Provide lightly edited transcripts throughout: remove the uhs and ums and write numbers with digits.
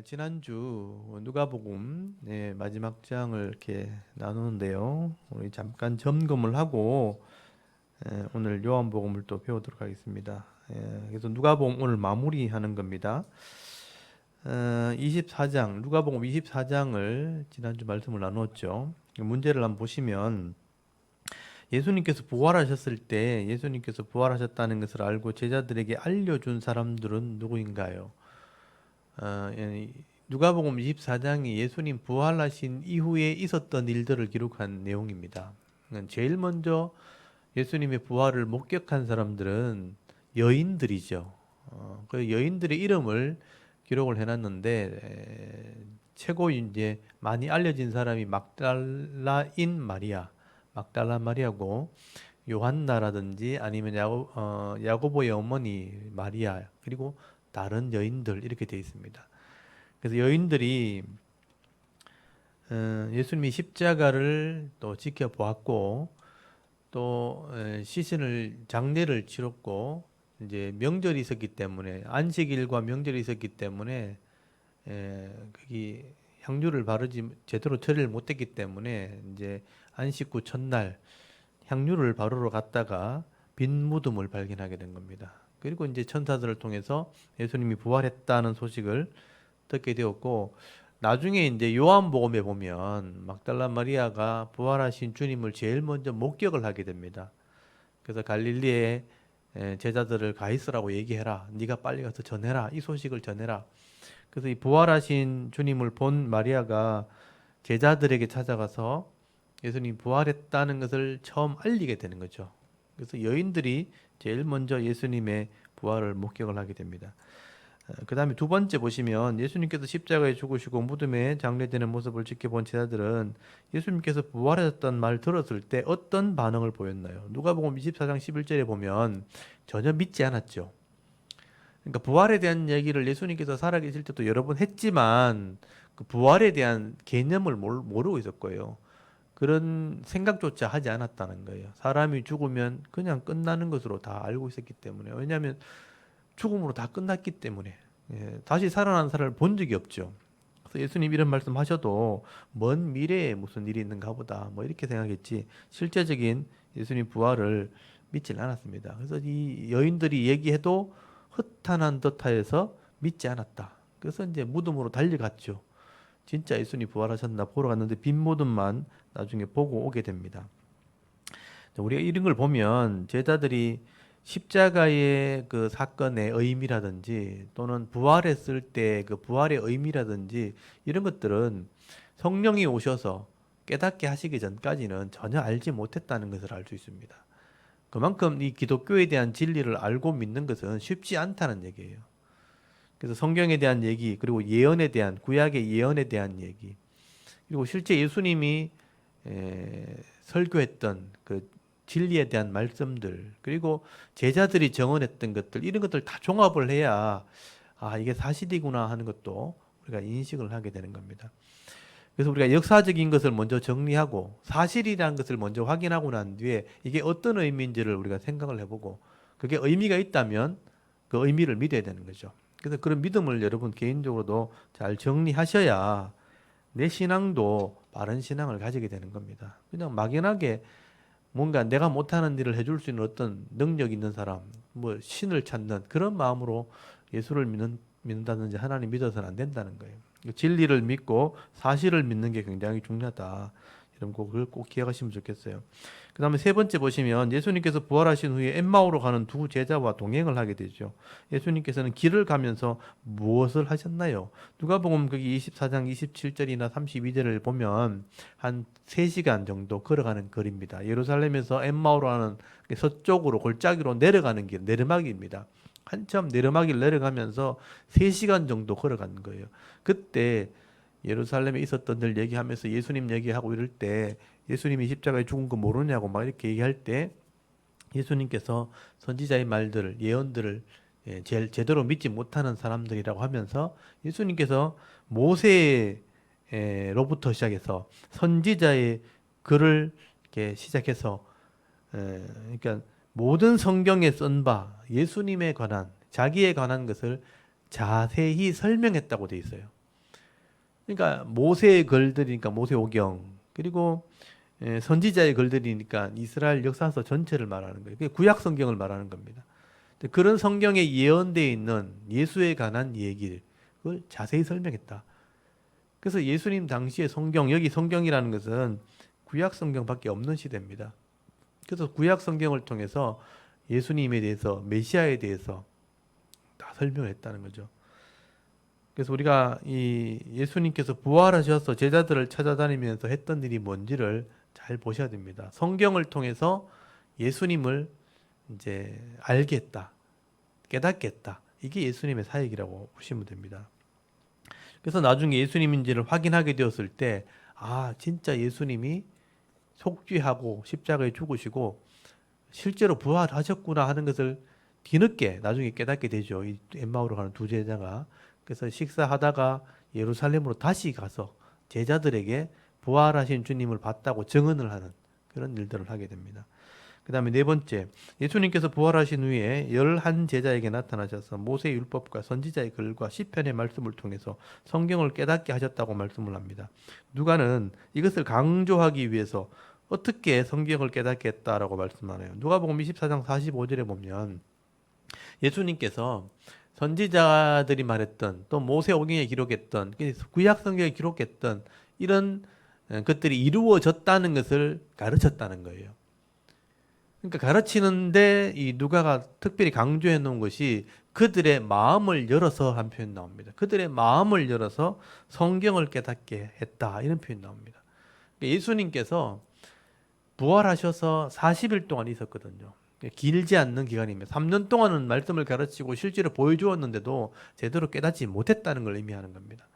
지난주 누가복음 마지막 장을 이렇게 나누는데요. 우리 잠깐 점검을 하고 오늘 요한복음을 또 배우도록 하겠습니다. 그래서 누가복음 오늘 마무리하는 겁니다. 24장, 누가복음 24장을 지난주 말씀을 나누었죠. 문제를 한번 보시면 예수님께서 부활하셨을 때 예수님께서 부활하셨다는 것을 알고 제자들에게 알려준 사람들은 누구인가요? 누가복음 24장이 예수님 부활하신 이후에 있었던 일들을 기록한 내용입니다. 제일 먼저 예수님의 부활을 목격한 사람들은 여인들이죠. 그 여인들의 이름을 기록을 해놨는데 최고 이제 많이 알려진 사람이 막달라인 마리아, 막달라 마리아고 요한나라든지 아니면 야고보의 어머니 마리아 그리고 다른 여인들 이렇게 되어 있습니다. 그래서 여인들이 예수님이 십자가를 또 지켜보았고 또 시신을 장례를 치렀고 이제 명절이 있었기 때문에 안식일과 명절이 있었기 때문에 거기 향유를 바르지 제대로 처리를 못했기 때문에 이제 안식 후 첫날 향유를 바르러 갔다가 빈 무덤을 발견하게 된 겁니다. 그리고 이제 천사들을 통해서 예수님이 부활했다는 소식을 듣게 되었고 나중에 이제 요한복음에 보면 막달라 마리아가 부활하신 주님을 제일 먼저 목격을 하게 됩니다. 그래서 갈릴리에 제자들을 가 있으라고 얘기해라. 네가 빨리 가서 전해라. 이 소식을 전해라. 그래서 이 부활하신 주님을 본 마리아가 제자들에게 찾아가서 예수님이 부활했다는 것을 처음 알리게 되는 거죠. 그래서 여인들이 제일 먼저 예수님의 부활을 목격을 하게 됩니다. 그 다음에 두 번째 보시면 예수님께서 십자가에 죽으시고 무덤에 장례되는 모습을 지켜본 제자들은 예수님께서 부활하셨다는 말 들었을 때 어떤 반응을 보였나요? 누가복음 24장 11절에 보면 전혀 믿지 않았죠. 그러니까 부활에 대한 얘기를 예수님께서 살아계실 때도 여러 번 했지만 그 부활에 대한 개념을 모르고 있을 거예요. 그런 생각조차 하지 않았다는 거예요. 사람이 죽으면 그냥 끝나는 것으로 다 알고 있었기 때문에. 왜냐하면 죽음으로 다 끝났기 때문에 다시 살아난 사람을 본 적이 없죠. 그래서 예수님 이런 말씀하셔도 먼 미래에 무슨 일이 있는가 보다 뭐 이렇게 생각했지 실제적인 예수님 부활을 믿질 않았습니다. 그래서 이 여인들이 얘기해도 허탄한 듯하여서 믿지 않았다. 그래서 이제 무덤으로 달려갔죠. 진짜 예수님 부활하셨나 보러 갔는데 빈 무덤만 나중에 보고 오게 됩니다. 우리가 이런 걸 보면 제자들이 십자가의 그 사건의 의미라든지 또는 부활했을 때 그 부활의 의미라든지 이런 것들은 성령이 오셔서 깨닫게 하시기 전까지는 전혀 알지 못했다는 것을 알 수 있습니다. 그만큼 이 기독교에 대한 진리를 알고 믿는 것은 쉽지 않다는 얘기예요. 그래서 성경에 대한 얘기, 그리고 예언에 대한, 구약의 예언에 대한 얘기, 그리고 실제 예수님이 설교했던 그 진리에 대한 말씀들, 그리고 제자들이 정언했던 것들, 이런 것들 다 종합을 해야 아, 이게 사실이구나 하는 것도 우리가 인식을 하게 되는 겁니다. 그래서 우리가 역사적인 것을 먼저 정리하고 사실이라는 것을 먼저 확인하고 난 뒤에 이게 어떤 의미인지를 우리가 생각을 해보고 그게 의미가 있다면 그 의미를 믿어야 되는 거죠. 그래서 그런 믿음을 여러분 개인적으로도 잘 정리하셔야 내 신앙도 바른 신앙을 가지게 되는 겁니다. 그냥 막연하게 뭔가 내가 못하는 일을 해줄 수 있는 어떤 능력 있는 사람, 뭐 신을 찾는 그런 마음으로 예수를 믿는다든지 하나님 믿어서는 안 된다는 거예요. 진리를 믿고 사실을 믿는 게 굉장히 중요하다. 여러분 그걸 꼭 기억하시면 좋겠어요. 그 다음에 세 번째 보시면 예수님께서 부활하신 후에 엠마오로 가는 두 제자와 동행을 하게 되죠. 예수님께서는 길을 가면서 무엇을 하셨나요? 누가복음 거기 24장 27절이나 32절을 보면 한 3시간 정도 걸어가는 거리입니다. 예루살렘에서 엠마오로 하는 서쪽으로 골짜기로 내려가는 길, 내리막입니다. 한참 내리막을 내려가면서 3시간 정도 걸어간 거예요. 그때 예루살렘에 있었던 일 얘기하면서 예수님 얘기하고 이럴 때 예수님이 십자가에 죽은 거 모르냐고 막 이렇게 얘기할 때 예수님께서 선지자의 말들을 예언들을 제대로 믿지 못하는 사람들이라고 하면서 예수님께서 모세로부터 시작해서 선지자의 글을 이렇게 시작해서 그러니까 모든 성경에 쓴 바 예수님에 관한 자기에 관한 것을 자세히 설명했다고 돼 있어요. 그러니까 모세의 글들이니까 모세오경, 그리고 선지자의 글들이니까 이스라엘 역사서 전체를 말하는 거예요. 그게 구약 성경을 말하는 겁니다. 그런 성경에 예언되어 있는 예수에 관한 얘기를 그걸 자세히 설명했다. 그래서 예수님 당시의 성경, 여기 성경이라는 것은 구약 성경밖에 없는 시대입니다. 그래서 구약 성경을 통해서 예수님에 대해서, 메시아에 대해서 다 설명을 했다는 거죠. 그래서 우리가 이 예수님께서 부활하셔서 제자들을 찾아다니면서 했던 일이 뭔지를 잘 보셔야 됩니다. 성경을 통해서 예수님을 이제 알겠다, 깨닫겠다. 이게 예수님의 사역이라고 보시면 됩니다. 그래서 나중에 예수님인지를 확인하게 되었을 때, 아, 진짜 예수님이 속죄하고 십자가에 죽으시고 실제로 부활하셨구나 하는 것을 뒤늦게 나중에 깨닫게 되죠. 이 엠마오로 가는 두 제자가. 그래서 식사하다가 예루살렘으로 다시 가서 제자들에게 부활하신 주님을 봤다고 증언을 하는 그런 일들을 하게 됩니다. 그 다음에 네 번째, 예수님께서 부활하신 후에 11 제자에게 나타나셔서 모세의 율법과 선지자의 글과 시편의 말씀을 통해서 성경을 깨닫게 하셨다고 말씀을 합니다. 누가는 이것을 강조하기 위해서 어떻게 성경을 깨닫게 했다라고 말씀하나요? 누가복음 24장 45절에 보면 예수님께서 선지자들이 말했던 또 모세오경에 기록했던 구약 성경에 기록했던 이런 것들이 이루어졌다는 것을 가르쳤다는 거예요. 그러니까 가르치는데 이 누가가 특별히 강조해 놓은 것이 그들의 마음을 열어서 한 표현 나옵니다. 그들의 마음을 열어서 성경을 깨닫게 했다 이런 표현 나옵니다. 예수님께서 부활하셔서 40일 동안 있었거든요. 길지 않는 기간입니다. 3년 동안은 말씀을 가르치고 실제로 보여주었는데도 제대로 깨닫지 못했다는 걸 의미하는 겁니다.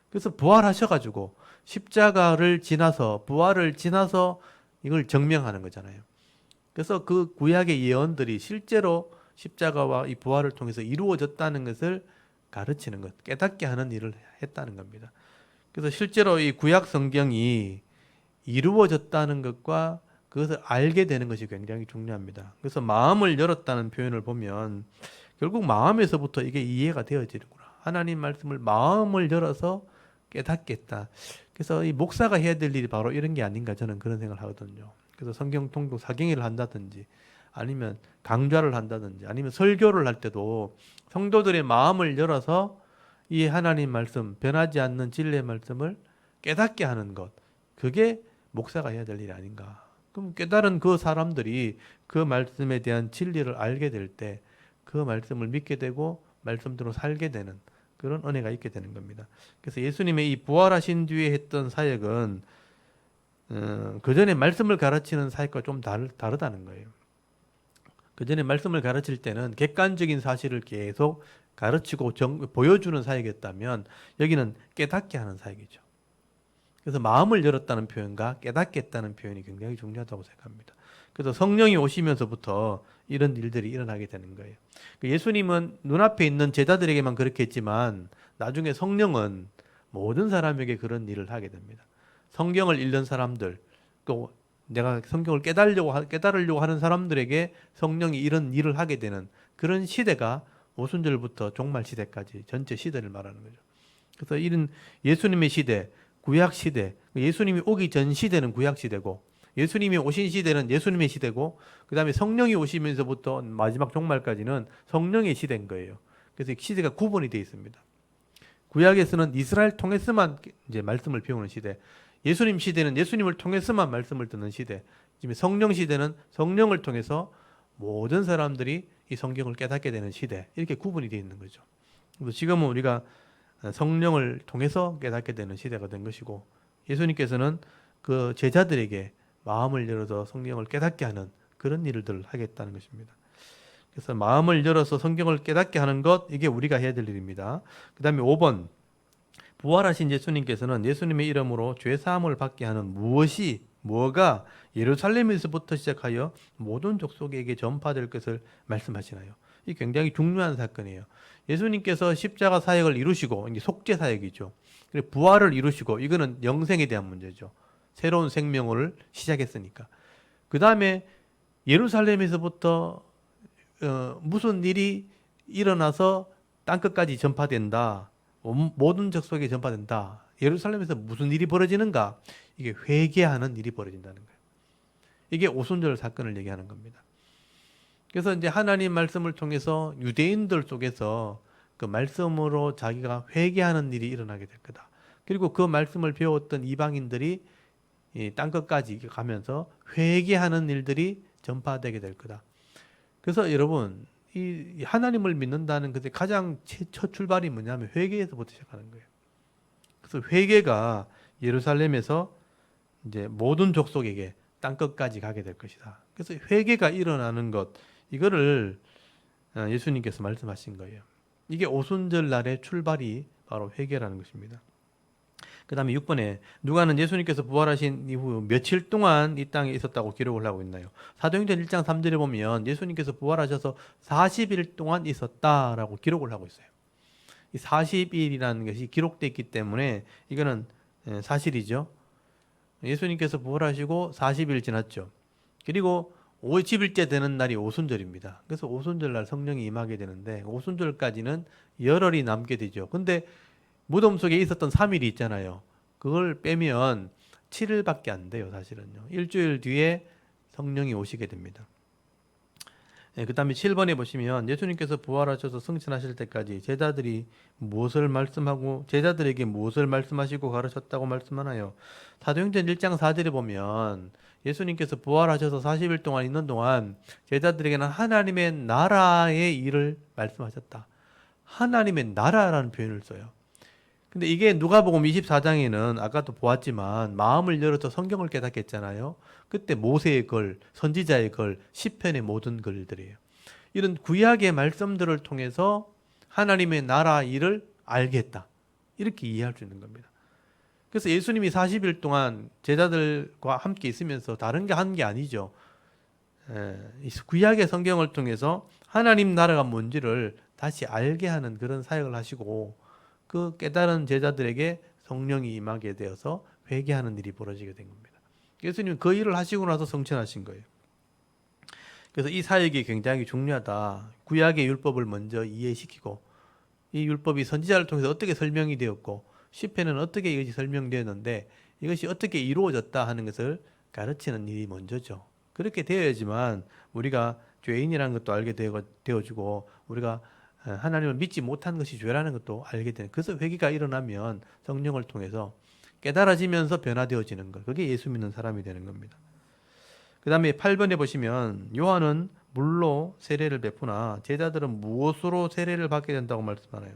그래서 부활하셔가지고 십자가를 지나서 부활을 지나서 이걸 증명하는 거잖아요. 그래서 그 구약의 예언들이 실제로 십자가와 이 부활을 통해서 이루어졌다는 것을 가르치는 것, 깨닫게 하는 일을 했다는 겁니다. 그래서 실제로 이 구약 성경이 이루어졌다는 것과 그것을 알게 되는 것이 굉장히 중요합니다. 그래서 마음을 열었다는 표현을 보면 결국 마음에서부터 이게 이해가 되어지는구나. 하나님 말씀을 마음을 열어서 깨닫겠다. 그래서 이 목사가 해야 될 일이 바로 이런 게 아닌가 저는 그런 생각을 하거든요. 그래서 성경 통독 사경회를 한다든지 아니면 강좌를 한다든지 아니면 설교를 할 때도 성도들의 마음을 열어서 이 하나님 말씀, 변하지 않는 진리의 말씀을 깨닫게 하는 것. 그게 목사가 해야 될 일이 아닌가. 그럼 깨달은 그 사람들이 그 말씀에 대한 진리를 알게 될 때 그 말씀을 믿게 되고 말씀대로 살게 되는 그런 은혜가 있게 되는 겁니다. 그래서 예수님의 이 부활하신 뒤에 했던 사역은 그 전에 말씀을 가르치는 사역과 좀 다르다는 거예요. 그 전에 말씀을 가르칠 때는 객관적인 사실을 계속 가르치고 보여주는 사역이었다면 여기는 깨닫게 하는 사역이죠. 그래서 마음을 열었다는 표현과 깨닫게 했다는 표현이 굉장히 중요하다고 생각합니다. 그래서 성령이 오시면서부터 이런 일들이 일어나게 되는 거예요. 예수님은 눈앞에 있는 제자들에게만 그렇게 했지만 나중에 성령은 모든 사람에게 그런 일을 하게 됩니다. 성경을 읽는 사람들, 또 내가 성경을 깨달으려고 하는 사람들에게 성령이 이런 일을 하게 되는 그런 시대가 오순절부터 종말 시대까지 전체 시대를 말하는 거죠. 그래서 이런 예수님의 시대, 구약 시대, 예수님이 오기 전 시대는 구약 시대고 예수님이 오신 시대는 예수님의 시대고 그 다음에 성령이 오시면서부터 마지막 종말까지는 성령의 시대인 거예요. 그래서 시대가 구분이 되어 있습니다. 구약에서는 이스라엘 통해서만 이제 말씀을 배우는 시대, 예수님 시대는 예수님을 통해서만 말씀을 듣는 시대, 지금 성령 시대는 성령을 통해서 모든 사람들이 이 성경을 깨닫게 되는 시대, 이렇게 구분이 되어 있는 거죠. 그래서 지금은 우리가 성령을 통해서 깨닫게 되는 시대가 된 것이고 예수님께서는 그 제자들에게 마음을 열어서 성경을 깨닫게 하는 그런 일들을 하겠다는 것입니다. 그래서 마음을 열어서 성경을 깨닫게 하는 것, 이게 우리가 해야 될 일입니다. 그 다음에 5번, 부활하신 예수님께서는 예수님의 이름으로 죄사함을 받게 하는 뭐가 예루살렘에서부터 시작하여 모든 족속에게 전파될 것을 말씀하시나요? 이 굉장히 중요한 사건이에요. 예수님께서 십자가 사역을 이루시고, 이게 속죄 사역이죠. 그리고 부활을 이루시고, 이거는 영생에 대한 문제죠. 새로운 생명을 시작했으니까. 그 다음에 예루살렘에서부터 무슨 일이 일어나서 땅끝까지 전파된다. 모든 족속에 전파된다. 예루살렘에서 무슨 일이 벌어지는가? 이게 회개하는 일이 벌어진다는 거예요. 이게 오순절 사건을 얘기하는 겁니다. 그래서 이제 하나님 말씀을 통해서 유대인들 속에서 그 말씀으로 자기가 회개하는 일이 일어나게 될 거다. 그리고 그 말씀을 배웠던 이방인들이 이 땅끝까지 가면서 회개하는 일들이 전파되게 될 거다. 그래서 여러분, 이 하나님을 믿는다는 것의 가장 첫 출발이 뭐냐면 회개에서부터 시작하는 거예요. 그래서 회개가 예루살렘에서 이제 모든 족속에게 땅끝까지 가게 될 것이다. 그래서 회개가 일어나는 것, 이거를 예수님께서 말씀하신 거예요. 이게 오순절 날의 출발이 바로 회개라는 것입니다. 그 다음에 6번에 누가는 예수님께서 부활하신 이후 며칠 동안 이 땅에 있었다고 기록을 하고 있나요? 사도행전 1장 3절에 보면 예수님께서 부활하셔서 40일 동안 있었다라고 기록을 하고 있어요. 이 40일이라는 것이 기록되어 있기 때문에 이거는 사실이죠. 예수님께서 부활하시고 40일 지났죠. 그리고 50일째 되는 날이 오순절입니다. 그래서 오순절 날 성령이 임하게 되는데 오순절까지는 열흘이 남게 되죠. 근데 무덤 속에 있었던 3일이 있잖아요. 그걸 빼면 7일밖에 안 돼요, 사실은요. 일주일 뒤에 성령이 오시게 됩니다. 그 다음에 7번에 보시면 예수님께서 부활하셔서 승천하실 때까지 제자들이 무엇을 말씀하고 제자들에게 무엇을 말씀하시고 가르쳤다고 말씀하나요? 사도행전 1장 4절에 보면 예수님께서 부활하셔서 40일 동안 있는 동안 제자들에게는 하나님의 나라의 일을 말씀하셨다. 하나님의 나라라는 표현을 써요. 근데 이게 누가복음 24장에는 아까도 보았지만 마음을 열어서 성경을 깨닫게 했잖아요. 그때 모세의 글, 선지자의 글, 시편의 모든 글들이에요. 이런 구약의 말씀들을 통해서 하나님의 나라 일을 알게 했다. 이렇게 이해할 수 있는 겁니다. 그래서 예수님이 40일 동안 제자들과 함께 있으면서 다른 게 한 게 아니죠. 구약의 성경을 통해서 하나님 나라가 뭔지를 다시 알게 하는 그런 사역을 하시고 그 깨달은 제자들에게 성령이 임하게 되어서 회개하는 일이 벌어지게 된 겁니다. 예수님은 그 일을 하시고 나서 성천하신 거예요. 그래서 이 사역이 굉장히 중요하다. 구약의 율법을 먼저 이해시키고 이 율법이 선지자를 통해서 어떻게 설명이 되었고 시편에는 어떻게 이것이 설명되었는데 이것이 어떻게 이루어졌다 하는 것을 가르치는 일이 먼저죠. 그렇게 되어야지만 우리가 죄인이라는 것도 알게 되어주고 우리가 하나님을 믿지 못한 것이 죄라는 것도 알게 되는. 그래서 회개가 일어나면 성령을 통해서 깨달아지면서 변화되어지는 것. 그게 예수 믿는 사람이 되는 겁니다. 그 다음에 8번에 보시면 요한은 물로 세례를 베푸나 제자들은 무엇으로 세례를 받게 된다고 말씀하나요?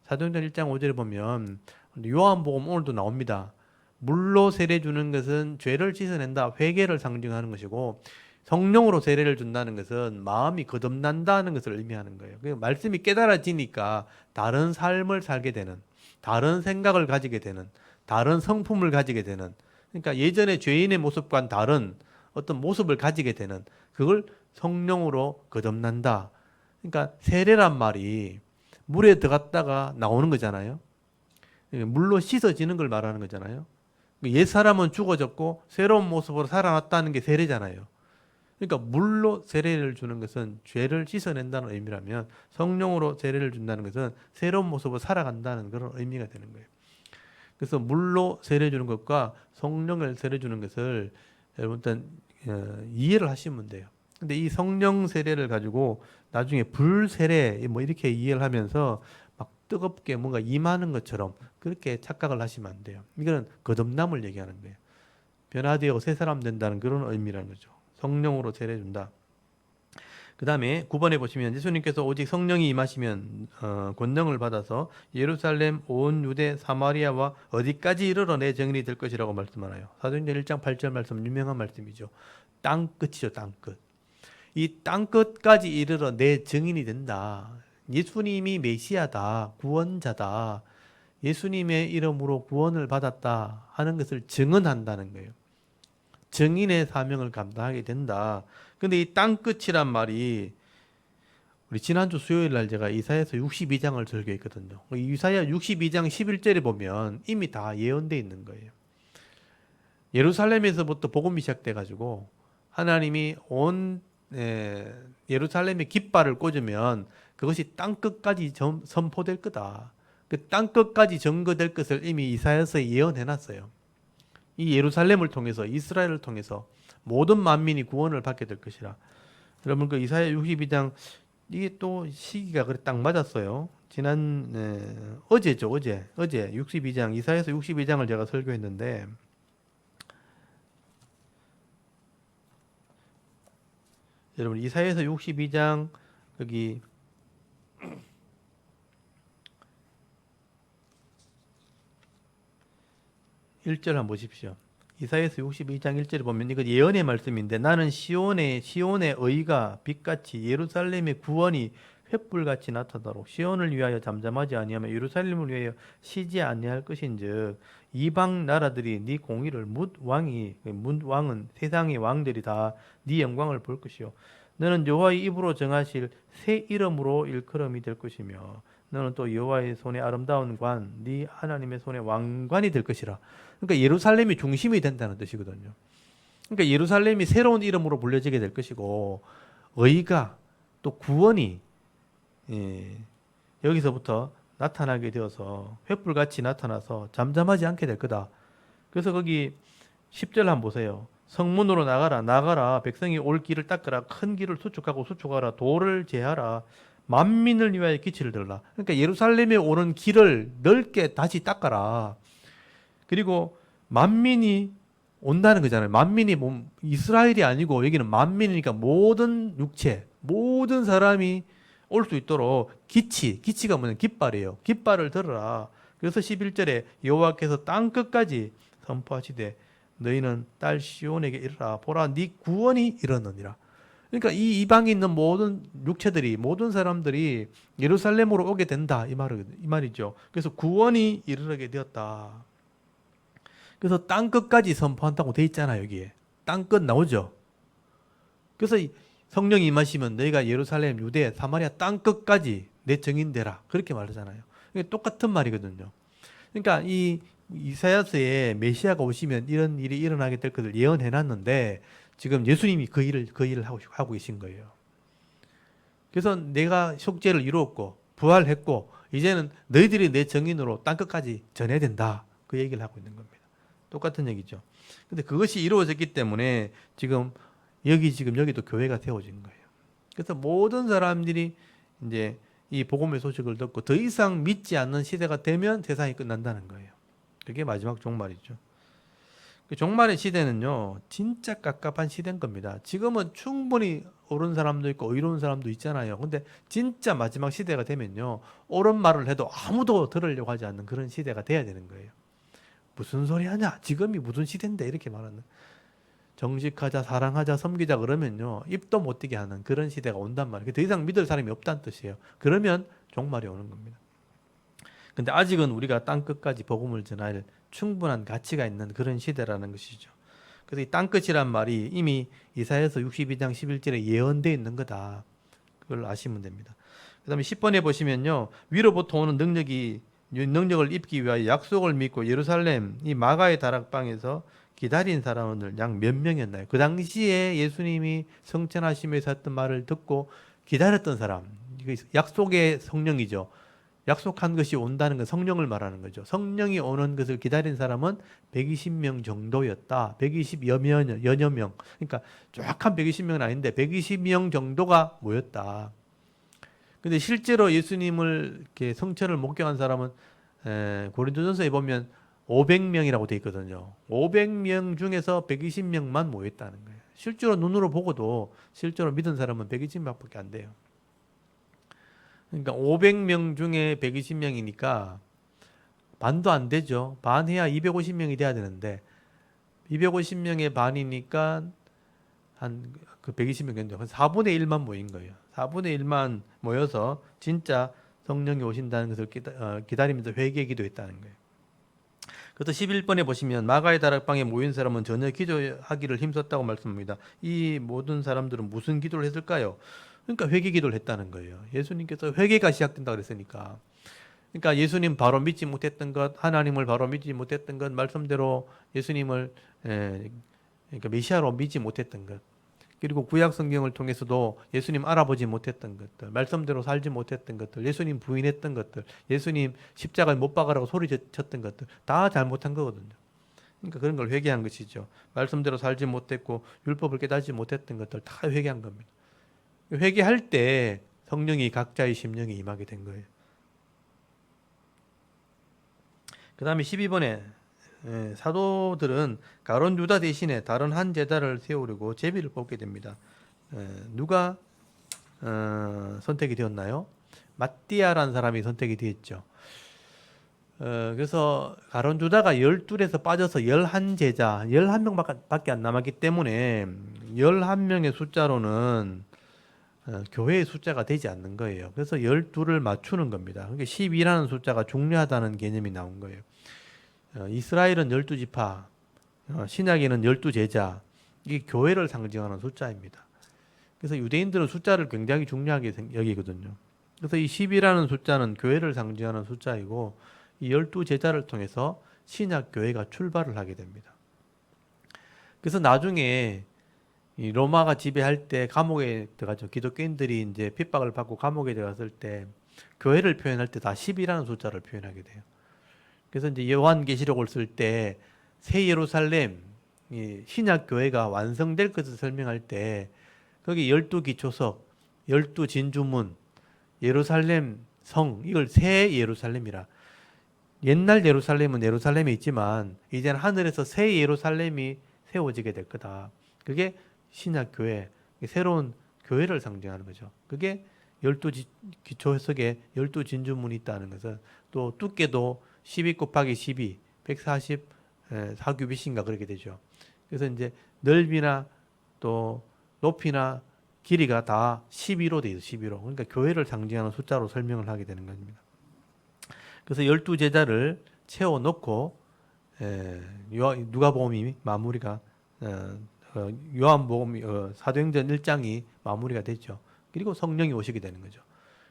사도행전 1장 5절에 보면 요한복음 오늘도 나옵니다. 물로 세례 주는 것은 죄를 씻어낸다, 회개를 상징하는 것이고 성령으로 세례를 준다는 것은 마음이 거듭난다는 것을 의미하는 거예요. 말씀이 깨달아지니까 다른 삶을 살게 되는, 다른 생각을 가지게 되는, 다른 성품을 가지게 되는, 그러니까 예전의 죄인의 모습과는 다른 어떤 모습을 가지게 되는, 그걸 성령으로 거듭난다. 그러니까 세례란 말이 물에 들어갔다가 나오는 거잖아요. 물로 씻어지는 걸 말하는 거잖아요. 옛사람은 죽어졌고 새로운 모습으로 살아났다는 게 세례잖아요. 그러니까 물로 세례를 주는 것은 죄를 씻어낸다는 의미라면 성령으로 세례를 준다는 것은 새로운 모습으로 살아간다는 그런 의미가 되는 거예요. 그래서 물로 세례 주는 것과 성령을 세례 주는 것을 여러분 일단 이해를 하시면 돼요. 근데 이 성령 세례를 가지고 나중에 불 세례 뭐 이렇게 이해를 하면서 막 뜨겁게 뭔가 임하는 것처럼 그렇게 착각을 하시면 안 돼요. 이거는 거듭남을 얘기하는 거예요. 변화되어 새 사람 된다는 그런 의미라는 거죠. 성령으로 세례 준다. 그 다음에 9번에 보시면 예수님께서 오직 성령이 임하시면 권능을 받아서 예루살렘, 온 유대, 사마리아와 어디까지 이르러 내 증인이 될 것이라고 말씀하나요? 사도행전 1장 8절 말씀 유명한 말씀이죠. 땅끝이죠. 땅끝. 이 땅끝까지 이르러 내 증인이 된다. 예수님이 메시아다. 구원자다. 예수님의 이름으로 구원을 받았다 하는 것을 증언한다는 거예요. 증인의 사명을 감당하게 된다. 근데 이 땅끝이란 말이 우리 지난주 수요일 날 제가 이사야서 62장을 설교했거든요. 이사야 62장 11절에 보면 이미 다 예언되어 있는 거예요. 예루살렘에서부터 복음이 시작돼 가지고 하나님이 온 예루살렘에 깃발을 꽂으면 그것이 땅끝까지 선포될 거다. 그 땅끝까지 점거될 것을 이미 이사야서에 예언해놨어요. 이 예루살렘을 통해서 이스라엘을 통해서 모든 만민이 구원을 받게 될 것이라. 여러분 그 이사야 62장 이게 또 시기가 그래 딱 맞았어요. 지난 어제죠 어제 62장 이사야서 62장을 제가 설교했는데 여러분 이사야서 62장 여기 1절 한번 보십시오. 이사야서 62장 1절에 보면 이거 예언의 말씀인데 나는 시온의 의가 빛같이 예루살렘의 구원이 횃불같이 나타나도록 시온을 위하여 잠잠하지 아니하며 예루살렘을 위하여 쉬지 아니할 것인즉 이방 나라들이 네 공의를 뭇 왕은 세상의 왕들이 다 네 영광을 볼 것이요 너는 여호와의 입으로 정하실 새 이름으로 일컬음이 될 것이며 너는 또 여호와의 손에 아름다운 관, 네 하나님의 손에 왕관이 될 것이라. 그러니까 예루살렘이 중심이 된다는 뜻이거든요. 그러니까 예루살렘이 새로운 이름으로 불려지게 될 것이고 의가 또 구원이 여기서부터 나타나게 되어서 횃불같이 나타나서 잠잠하지 않게 될 거다. 그래서 거기 10절 한번 보세요. 성문으로 나가라 백성이 올 길을 닦으라 큰 길을 수축하라 돌을 제하라 만민을 위하여 기치를 들라. 그러니까 예루살렘에 오는 길을 넓게 다시 닦아라. 그리고 만민이 온다는 거잖아요. 만민이 이스라엘이 아니고 여기는 만민이니까 모든 육체, 모든 사람이 올 수 있도록 기치가 뭐냐? 깃발이에요. 깃발을 들어라. 그래서 11절에 여호와께서 땅 끝까지 선포하시되 너희는 딸 시온에게 이르라. 보라 네 구원이 이르느니라. 그러니까 이 이방에 있는 모든 육체들이 모든 사람들이 예루살렘으로 오게 된다 이 말이죠. 그래서 구원이 이르게 되었다. 그래서 땅 끝까지 선포한다고 돼 있잖아요. 여기에 땅 끝 나오죠. 그래서 성령이 임하시면 너희가 예루살렘, 유대, 사마리아 땅 끝까지 내 증인 되라 그렇게 말하잖아요. 이게 똑같은 말이거든요. 그러니까 이 이사야서에 메시아가 오시면 이런 일이 일어나게 될 것을 예언해놨는데 지금 예수님이 그 일을 하고 계신 거예요. 그래서 내가 속죄를 이루었고 부활했고 이제는 너희들이 내 증인으로 땅끝까지 전해야 된다. 그 얘기를 하고 있는 겁니다. 똑같은 얘기죠. 근데 그것이 이루어졌기 때문에 지금 여기도 교회가 세워진 거예요. 그래서 모든 사람들이 이제 이 복음의 소식을 듣고 더 이상 믿지 않는 시대가 되면 세상이 끝난다는 거예요. 그게 마지막 종말이죠. 그 종말의 시대는요, 진짜 깝깝한 시대인 겁니다. 지금은 충분히 옳은 사람도 있고 의로운 사람도 있잖아요. 근데 진짜 마지막 시대가 되면요, 옳은 말을 해도 아무도 들으려고 하지 않는 그런 시대가 돼야 되는 거예요. 무슨 소리 하냐? 지금이 무슨 시대인데? 이렇게 말하는. 정직하자, 사랑하자, 섬기자 그러면요, 입도 못 띄게 하는 그런 시대가 온단 말이에요. 더 이상 믿을 사람이 없다는 뜻이에요. 그러면 종말이 오는 겁니다. 근데 아직은 우리가 땅끝까지 복음을 전할 충분한 가치가 있는 그런 시대라는 것이죠. 그래서 이 땅끝이란 말이 이미 이사야서 62장 11절에 예언되어 있는 거다. 그걸 아시면 됩니다. 그 다음에 10번에 보시면요, 위로부터 오는 능력을 입기 위하여 약속을 믿고 예루살렘 이 마가의 다락방에서 기다린 사람은 약 몇 명이었나요? 그 당시에 예수님이 성천하심에서 했던 말을 듣고 기다렸던 사람, 약속의 성령이죠. 약속한 것이 온다는 건 성령을 말하는 거죠. 성령이 오는 것을 기다린 사람은 120명 정도였다. 120여여 명. 그러니까 정확한 120명은 아닌데 120명 정도가 모였다. 근데 실제로 예수님을 이렇게 성천을 목격한 사람은 고린도전서에 보면 500명이라고 돼 있거든요. 500명 중에서 120명만 모였다는 거예요. 실제로 눈으로 보고도 실제로 믿은 사람은 120명밖에 안 돼요. 그러니까 500명 중에 120명이니까 반도 안 되죠. 반 해야 250명이 돼야 되는데 250명의 반이니까 한 그 120명 정도 4분의 1만 모인 거예요. 4분의 1만 모여서 진짜 성령이 오신다는 것을 기다리면서 회개 기도했다는 거예요. 그래서 11번에 보시면 마가의 다락방에 모인 사람은 전혀 기도하기를 힘썼다고 말씀합니다. 이 모든 사람들은 무슨 기도를 했을까요? 그러니까 회개 기도를 했다는 거예요. 예수님께서 회개가 시작된다고 그랬으니까. 그러니까 예수님 바로 믿지 못했던 것, 하나님을 바로 믿지 못했던 것, 말씀대로 예수님을 그러니까 메시아로 믿지 못했던 것, 그리고 구약 성경을 통해서도 예수님 알아보지 못했던 것들, 말씀대로 살지 못했던 것들, 예수님 부인했던 것들, 예수님 십자가에 못 박으라고 소리쳤던 것들 다 잘못한 거거든요. 그러니까 그런 걸 회개한 것이죠. 말씀대로 살지 못했고 율법을 깨닫지 못했던 것들 다 회개한 겁니다. 회개할 때 성령이 각자의 심령에 임하게 된 거예요. 그 다음에 12번에 사도들은 가룟 유다 대신에 다른 한 제자를 세우려고 제비를 뽑게 됩니다. 누가 선택이 되었나요? 마띠아라는 사람이 선택이 되었죠. 그래서 가룟 유다가 12에서 빠져서 11제자, 11명밖에 안 남았기 때문에 11명의 숫자로는 교회의 숫자가 되지 않는 거예요. 그래서 12를 맞추는 겁니다. 그러니까 12라는 숫자가 중요하다는 개념이 나온 거예요. 이스라엘은 12지파, 신약에는 12제자, 이게 교회를 상징하는 숫자입니다. 그래서 유대인들은 숫자를 굉장히 중요하게 여기거든요. 그래서 이 10이라는 숫자는 교회를 상징하는 숫자이고 이 12제자를 통해서 신약 교회가 출발을 하게 됩니다. 그래서 나중에 이 로마가 지배할 때 감옥에 들어가죠. 기독교인들이 이제 핍박을 받고 감옥에 들어갔을 때 교회를 표현할 때 다 10이라는 숫자를 표현하게 돼요. 그래서 이제 요한계시록을 쓸 때 새 예루살렘, 이 신약 교회가 완성될 것을 설명할 때 거기 12기초석, 12진주문, 예루살렘 성, 이걸 새 예루살렘이라. 옛날 예루살렘은 예루살렘에 있지만 이제는 하늘에서 새 예루살렘이 세워지게 될 거다. 그게 신약 교회, 새로운 교회를 상징하는 거죠. 그게 12기초석에 12진주문이 있다는 것은 또 두께도 12 곱하기 12, 144규빗인가 그렇게 되죠. 그래서 이제 넓이나 또 높이나 길이가 다 12로 되어 있어요. 12로. 그러니까 교회를 상징하는 숫자로 설명을 하게 되는 겁니다. 그래서 12제자를 채워놓고 누가복음이 마무리가 요한복음 사도행전 1장이 마무리가 됐죠. 그리고 성령이 오시게 되는 거죠.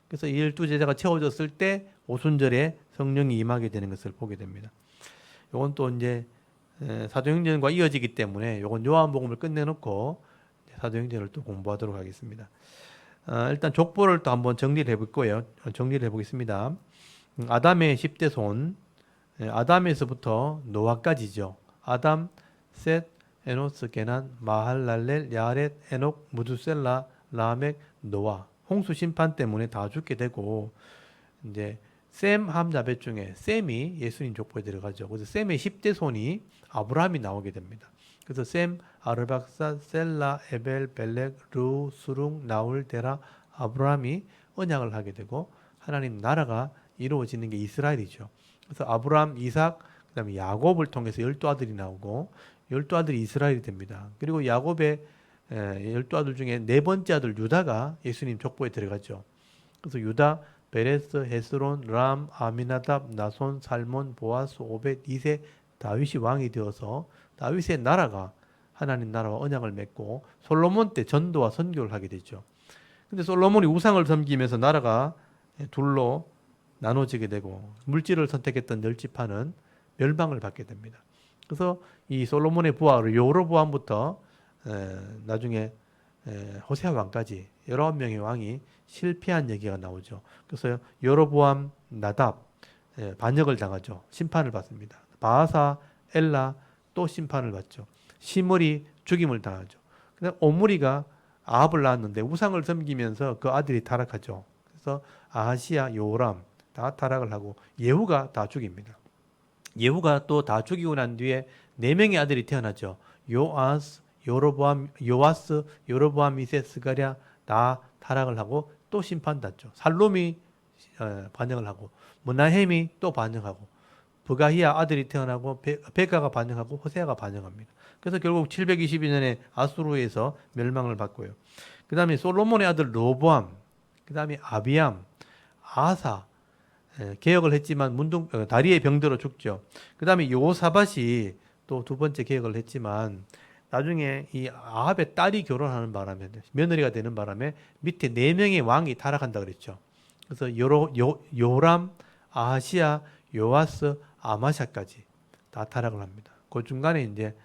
그래서 이 12제자가 채워졌을 때 오순절에 성령이 임하게 되는 것을 보게 됩니다. 요건 또 이제 사도행전과 이어지기 때문에 요건 요한복음을 끝내놓고 사도행전을 또 공부하도록 하겠습니다. 일단 족보를 또 한번 정리를 해볼 거예요. 정리를 해보겠습니다. 아담의 10대 손, 아담에서부터 노아까지죠. 아담, 셋, 에노스, 게난, 마할랄렐, 야렛, 에녹, 무두셀라, 라멕, 노아. 홍수 심판 때문에 다 죽게 되고 이제 셈, 함, 야벳 중에 셈이 예수님 족보에 들어가죠. 그래서 셈의 10대 손이 아브라함이 나오게 됩니다. 그래서 셈, 아르박사, 셀라, 에벨, 벨렉, 루, 수룽, 나울, 데라, 아브라함이 언약을 하게 되고 하나님 나라가 이루어지는 게 이스라엘이죠. 그래서 아브라함, 이삭, 그다음에 야곱을 통해서 12아들이 나오고 12아들이 이스라엘이 됩니다. 그리고 야곱의 12아들 중에 네 번째 아들 유다가 예수님 족보에 들어가죠. 그래서 유다, 베레스, 헤스론, 람, 아미나답, 나손, 살몬, 보아스, 오벳, 이세, 다윗이 왕이 되어서 다윗의 나라가 하나님 나라와 언약을 맺고 솔로몬 때 전도와 선교를 하게 되죠. 근데 솔로몬이 우상을 섬기면서 나라가 둘로 나눠지게 되고 물질을 선택했던 열 지파는 멸망을 받게 됩니다. 그래서 이 솔로몬의 부하 여로보암부터 나중에 호세아 왕까지 19명의 왕이 실패한 얘기가 나오죠. 그래서 여로보암, 나답 반역을 당하죠. 심판을 받습니다. 바하사, 엘라 또 심판을 받죠. 시므리 죽임을 당하죠. 그다음 오므리가 아합을 낳았는데 우상을 섬기면서 그 아들이 타락하죠. 그래서 아하시아, 요람 다 타락을 하고 예후가 다 죽입니다. 예후가 또 다 죽이고 난 뒤에 4명의 아들이 태어나죠. 요아스, 요아스, 여로보암, 이세, 스가랴 다 타락을 하고 또 심판받죠. 살롬이 반역을 하고 므나헴이 또 반역하고 브가히야 아들이 태어나고 베가가 반역하고 호세아가 반역합니다. 그래서 결국 722년에 아수르에서 멸망을 받고요. 그 다음에 솔로몬의 아들 로보암, 그 다음에 아비암, 아사 개혁을 했지만 다리에 병들어 죽죠. 그 다음에 요사밧이 또 두 번째 개혁을 했지만 나중에 이 아합의 딸이 결혼하는 바람에 며느리가 되는 바람에 밑에 4명의 왕이 타락한다 그랬죠. 그래서 요람, 아하시아, 요아스, 아마샤까지 다 타락을 합니다. 그 중간에 이제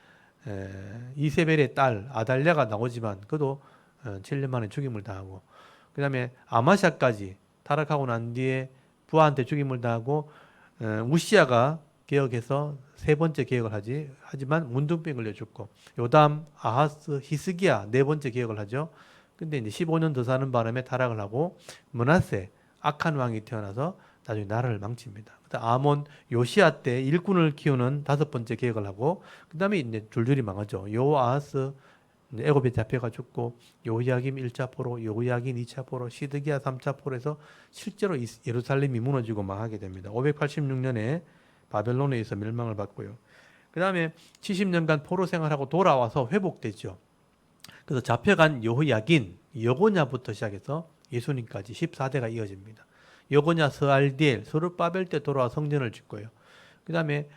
이세벨의 딸 아달랴가 나오지만 그도 7년 만에 죽임을 당하고, 그 다음에 아마샤까지 타락하고 난 뒤에 부하한테 죽임을 당하고, 우시야가 개혁해서 세 번째 개혁을 하지. 하지만 문둥병 걸려 죽고, 요담, 아하스, 히스기야 네 번째 개혁을 하죠. 근데 이제 15년 더 사는 바람에 타락을 하고, 므낫세 악한 왕이 태어나서 나중에 나라를 망칩니다. 그다음 아몬, 요시야 때 일꾼을 키우는 다섯 번째 개혁을 하고, 그 다음에 이제 줄줄이 망하죠. 요아하스 애굽에 잡혀가 죽고, 요야김 1차 포로, 요야긴 2차 포로, 시드기야 3차 포로에서 실제로 예루살렘이 무너지고 망하게 됩니다. 586년에 바벨론에 의해서 멸망을 받고요. 그 다음에 70년간 포로 생활하고 돌아와서 회복되죠. 그래서 잡혀간 여호야긴, 여고냐부터 시작해서 예수님까지 14대가 이어집니다. 여고냐, 스알디엘, 스룹바벨 때 돌아와 성전을 짓고요. 그 다음에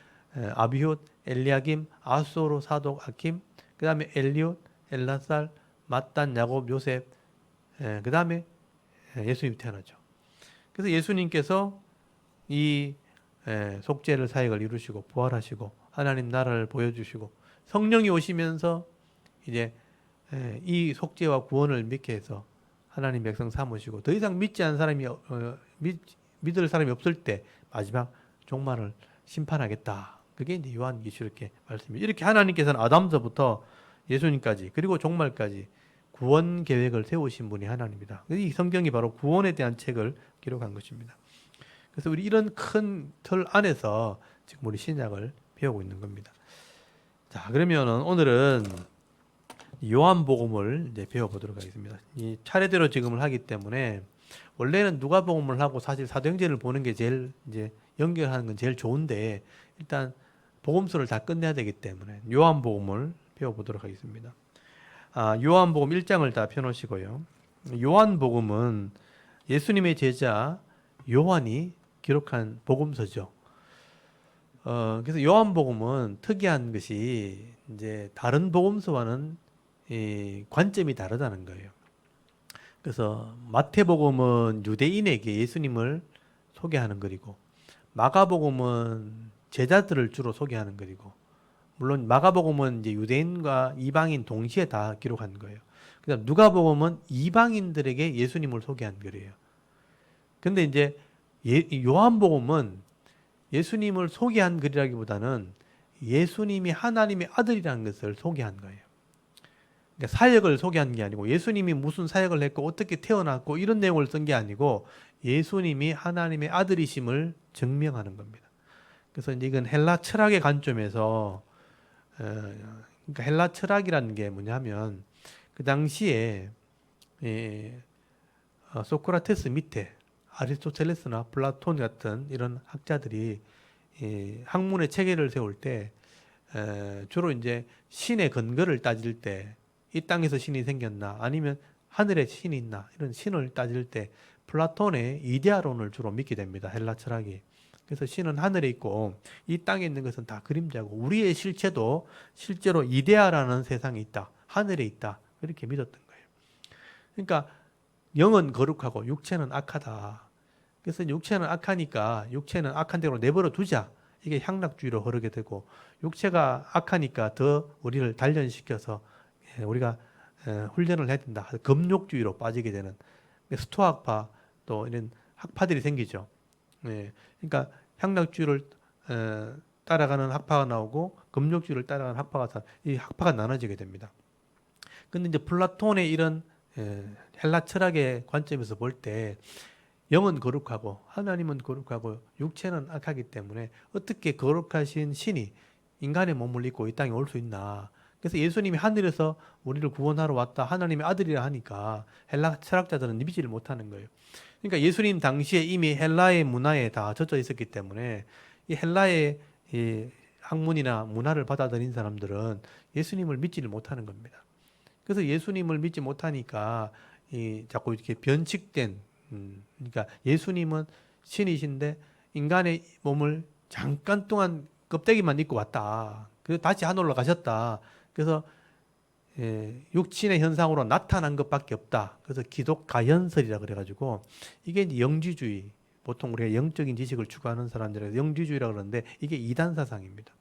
아비훗, 엘리야김, 아소로, 사독, 아킴, 그 다음에 엘리훗, 엘라살, mattan, 야곱, 요셉, 그 다음에 예수님이 태어나죠. 그래서 예수님께서 이 속죄를 사역을 이루시고 부활하시고 하나님 나라를 보여주시고 성령이 오시면서 이제 이 속죄와 구원을 믿게 해서 하나님 백성 삼으시고, 더 이상 믿지 않은 사람이 믿을 사람이 없을 때 마지막 종말을 심판하겠다. 그게 이제 요한계시록의 말씀입니다. 이렇게 하나님께서는 아담서부터 예수님까지 그리고 종말까지 구원 계획을 세우신 분이 하나님입니다. 이 성경이 바로 구원에 대한 책을 기록한 것입니다. 그래서 우리 이런 큰 틀 안에서 지금 우리 신약을 배우고 있는 겁니다. 자, 그러면은 오늘은 요한복음을 이제 배워보도록 하겠습니다. 이 차례대로 지금을 하기 때문에 원래는 누가복음을 하고 사실 사도행전을 보는 게 제일 이제 연결하는 건 제일 좋은데, 일단 복음서를 다 끝내야 되기 때문에 요한복음을 배워보도록 하겠습니다. 요한복음 1장을 다 펴놓으시고요. 요한복음은 예수님의 제자 요한이 기록한 복음서죠. 그래서 요한복음은 특이한 것이 이제 다른 복음서와는 이 관점이 다르다는 거예요. 그래서 마태복음은 유대인에게 예수님을 소개하는 글이고, 마가복음은 제자들을 주로 소개하는 글이고, 물론 마가복음은 이제 유대인과 이방인 동시에 다 기록한 거예요. 그다음 누가복음은 이방인들에게 예수님을 소개한 글이에요. 근데 이제 요한복음은 예수님을 소개한 글이라기보다는 예수님이 하나님의 아들이라는 것을 소개한 거예요. 그러니까 사역을 소개한 게 아니고, 예수님이 무슨 사역을 했고 어떻게 태어났고 이런 내용을 쓴 게 아니고, 예수님이 하나님의 아들이심을 증명하는 겁니다. 그래서 이제 이건 헬라 철학의 관점에서, 그러니까 헬라 철학이라는 게 뭐냐면, 그 당시에 소크라테스 밑에 아리스토텔레스나 플라톤 같은 이런 학자들이 학문의 체계를 세울 때 주로 이제 신의 근거를 따질 때, 이 땅에서 신이 생겼나 아니면 하늘에 신이 있나, 이런 신을 따질 때 플라톤의 이데아론을 주로 믿게 됩니다. 헬라 철학이. 그래서 신은 하늘에 있고 이 땅에 있는 것은 다 그림자고, 우리의 실체도 실제로 이데아라는 세상에 있다, 하늘에 있다, 이렇게 믿었던 거예요. 그러니까 영은 거룩하고 육체는 악하다. 그래서 육체는 악하니까 육체는 악한 대로 내버려 두자, 이게 향락주의로 흐르게 되고, 육체가 악하니까 더 우리를 단련시켜서 우리가 훈련을 해야 된다, 금욕주의로 빠지게 되는 스토아학파, 또 이런 학파들이 생기죠. 그러니까 향락주의를 따라가는 학파가 나오고 금욕주의를 따라가는 학파가, 이 학파가 나눠지게 됩니다. 근데 이제 플라톤의 이런 헬라 철학의 관점에서 볼 때 영은 거룩하고 하나님은 거룩하고 육체는 악하기 때문에 어떻게 거룩하신 신이 인간의 몸을 입고 이 땅에 올 수 있나. 그래서 예수님이 하늘에서 우리를 구원하러 왔다, 하나님의 아들이라 하니까 헬라 철학자들은 믿지를 못하는 거예요. 그러니까 예수님 당시에 이미 헬라의 문화에 다 젖어 있었기 때문에 이 헬라의 이 학문이나 문화를 받아들인 사람들은 예수님을 믿지를 못하는 겁니다. 그래서 예수님을 믿지 못하니까 자꾸 이렇게 변칙된, 그러니까 예수님은 신이신데 인간의 몸을 잠깐 동안 껍데기만 입고 왔다, 그래서 다시 하늘로 가셨다, 그래서 육신의 현상으로 나타난 것밖에 없다, 그래서 기독 가현설이라 그래가지고, 이게 이제 영지주의, 보통 우리가 영적인 지식을 추구하는 사람들에서 영지주의라 그러는데, 이게 이단 사상입니다.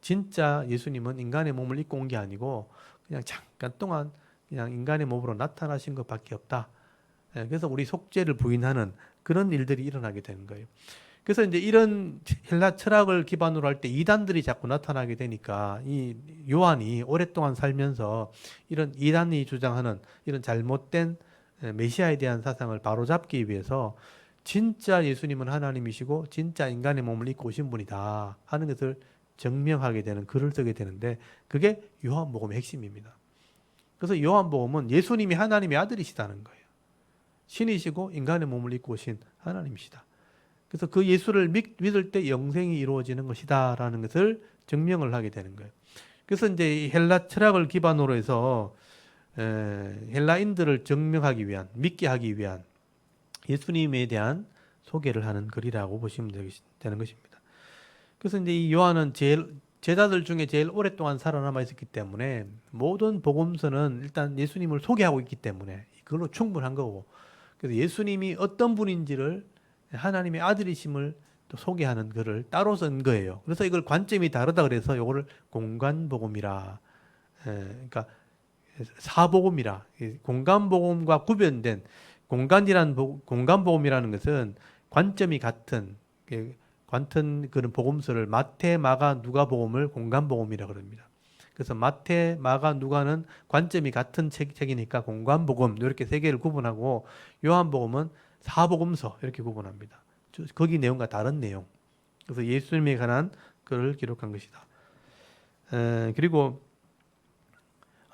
진짜 예수님은 인간의 몸을 입고 온 게 아니고 그냥 잠깐 동안 그냥 인간의 몸으로 나타나신 것밖에 없다. 그래서 우리 속죄를 부인하는 그런 일들이 일어나게 되는 거예요. 그래서 이제 이런 헬라 철학을 기반으로 할 때 이단들이 자꾸 나타나게 되니까 이 요한이 오랫동안 살면서 이런 이단이 주장하는 이런 잘못된 메시아에 대한 사상을 바로잡기 위해서 진짜 예수님은 하나님이시고 진짜 인간의 몸을 입고 오신 분이다 하는 것을 증명하게 되는 글을 쓰게 되는데 그게 요한복음의 핵심입니다. 그래서 요한복음은 예수님이 하나님의 아들이시다는 거예요. 신이시고 인간의 몸을 입고 오신 하나님이시다. 그래서 그 예수를 믿을 때 영생이 이루어지는 것이다라는 것을 증명을 하게 되는 거예요. 그래서 이제 헬라 철학을 기반으로 해서 헬라인들을 증명하기 위한, 믿게 하기 위한 예수님에 대한 소개를 하는 글이라고 보시면 되는 것입니다. 그래서 이제 이 요한은 제자들 중에 제일 오랫동안 살아남아 있었기 때문에 모든 복음서는 일단 예수님을 소개하고 있기 때문에 그걸로 충분한 거고, 그래서 예수님이 어떤 분인지를 하나님의 아들이심을 또 소개하는 글을 따로 쓴 거예요. 그래서 이걸 관점이 다르다 그래서 이거를 공간복음이라, 그러니까 사복음이라, 공간복음과 구별된 공간복음이라는 것은 관점이 같은 그런 복음서를 마태, 마가, 누가복음을 공간복음이라 그럽니다. 그래서 마태, 마가, 누가는 관점이 같은 책이니까 공간복음 이렇게 세 개를 구분하고 요한복음은 사복음서 이렇게 구분합니다. 거기 내용과 다른 내용. 그래서 예수님에 관한 글을 기록한 것이다. 그리고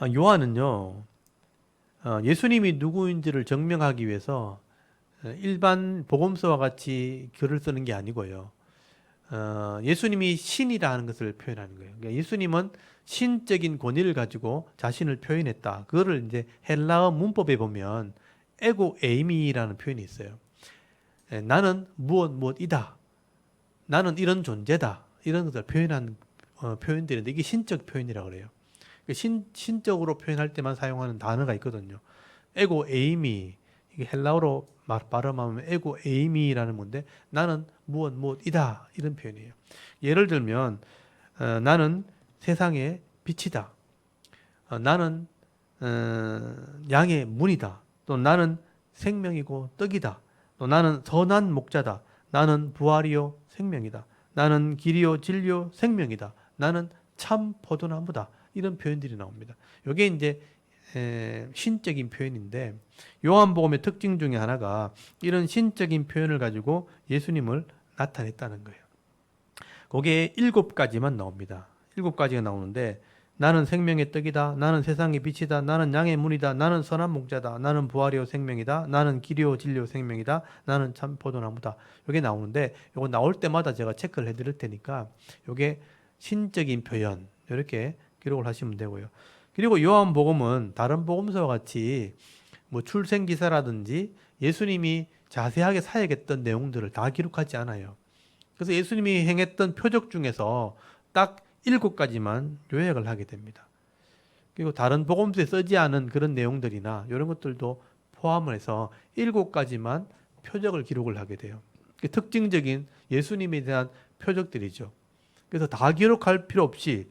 요한은요, 예수님이 누구인지를 증명하기 위해서 일반 복음서와 같이 글을 쓰는 게 아니고요. 예수님이 신이라는 것을 표현하는 거예요. 그러니까 예수님은 신적인 권위를 가지고 자신을 표현했다. 그거를 이제 헬라어 문법에 보면 에고 에이미라는 표현이 있어요. 나는 무엇이다. 나는 이런 존재다. 이런 것을 표현한 표현들인데 이게 신적 표현이라고 그래요. 신적으로 표현할 때만 사용하는 단어가 있거든요. 에고 에이미, 이게 헬라어로 발음하면 에고 에이미라는 건데 나는 무엇이다 이런 표현이에요. 예를 들면 나는 세상의 빛이다. 나는 양의 문이다. 또 나는 생명이고 떡이다. 또 나는 선한 목자다. 나는 부활이요 생명이다. 나는 길이요 진리요 생명이다. 나는 참 포도나무다. 이런 표현들이 나옵니다. 이게 이제 신적인 표현인데 요한복음의 특징 중에 하나가 이런 신적인 표현을 가지고 예수님을 나타냈다는 거예요. 그게 7가지만 나옵니다. 7가지가 나오는데 나는 생명의 떡이다. 나는 세상의 빛이다. 나는 양의 문이다. 나는 선한 목자다. 나는 부활이요 생명이다. 나는 길이요 진리요 생명이다. 나는 참 포도나무다. 이게 나오는데 이거 나올 때마다 제가 체크를 해드릴 테니까 이게 신적인 표현 이렇게 기록을 하시면 되고요. 그리고 요한복음은 다른 복음서와 같이 뭐 출생기사라든지 예수님이 자세하게 사역했던 내용들을 다 기록하지 않아요. 그래서 예수님이 행했던 표적 중에서 딱 7가지만 요약을 하게 됩니다. 그리고 다른 복음서에 쓰지 않은 그런 내용들이나 이런 것들도 포함을 해서 7가지만 표적을 기록을 하게 돼요. 특징적인 예수님에 대한 표적들이죠. 그래서 다 기록할 필요 없이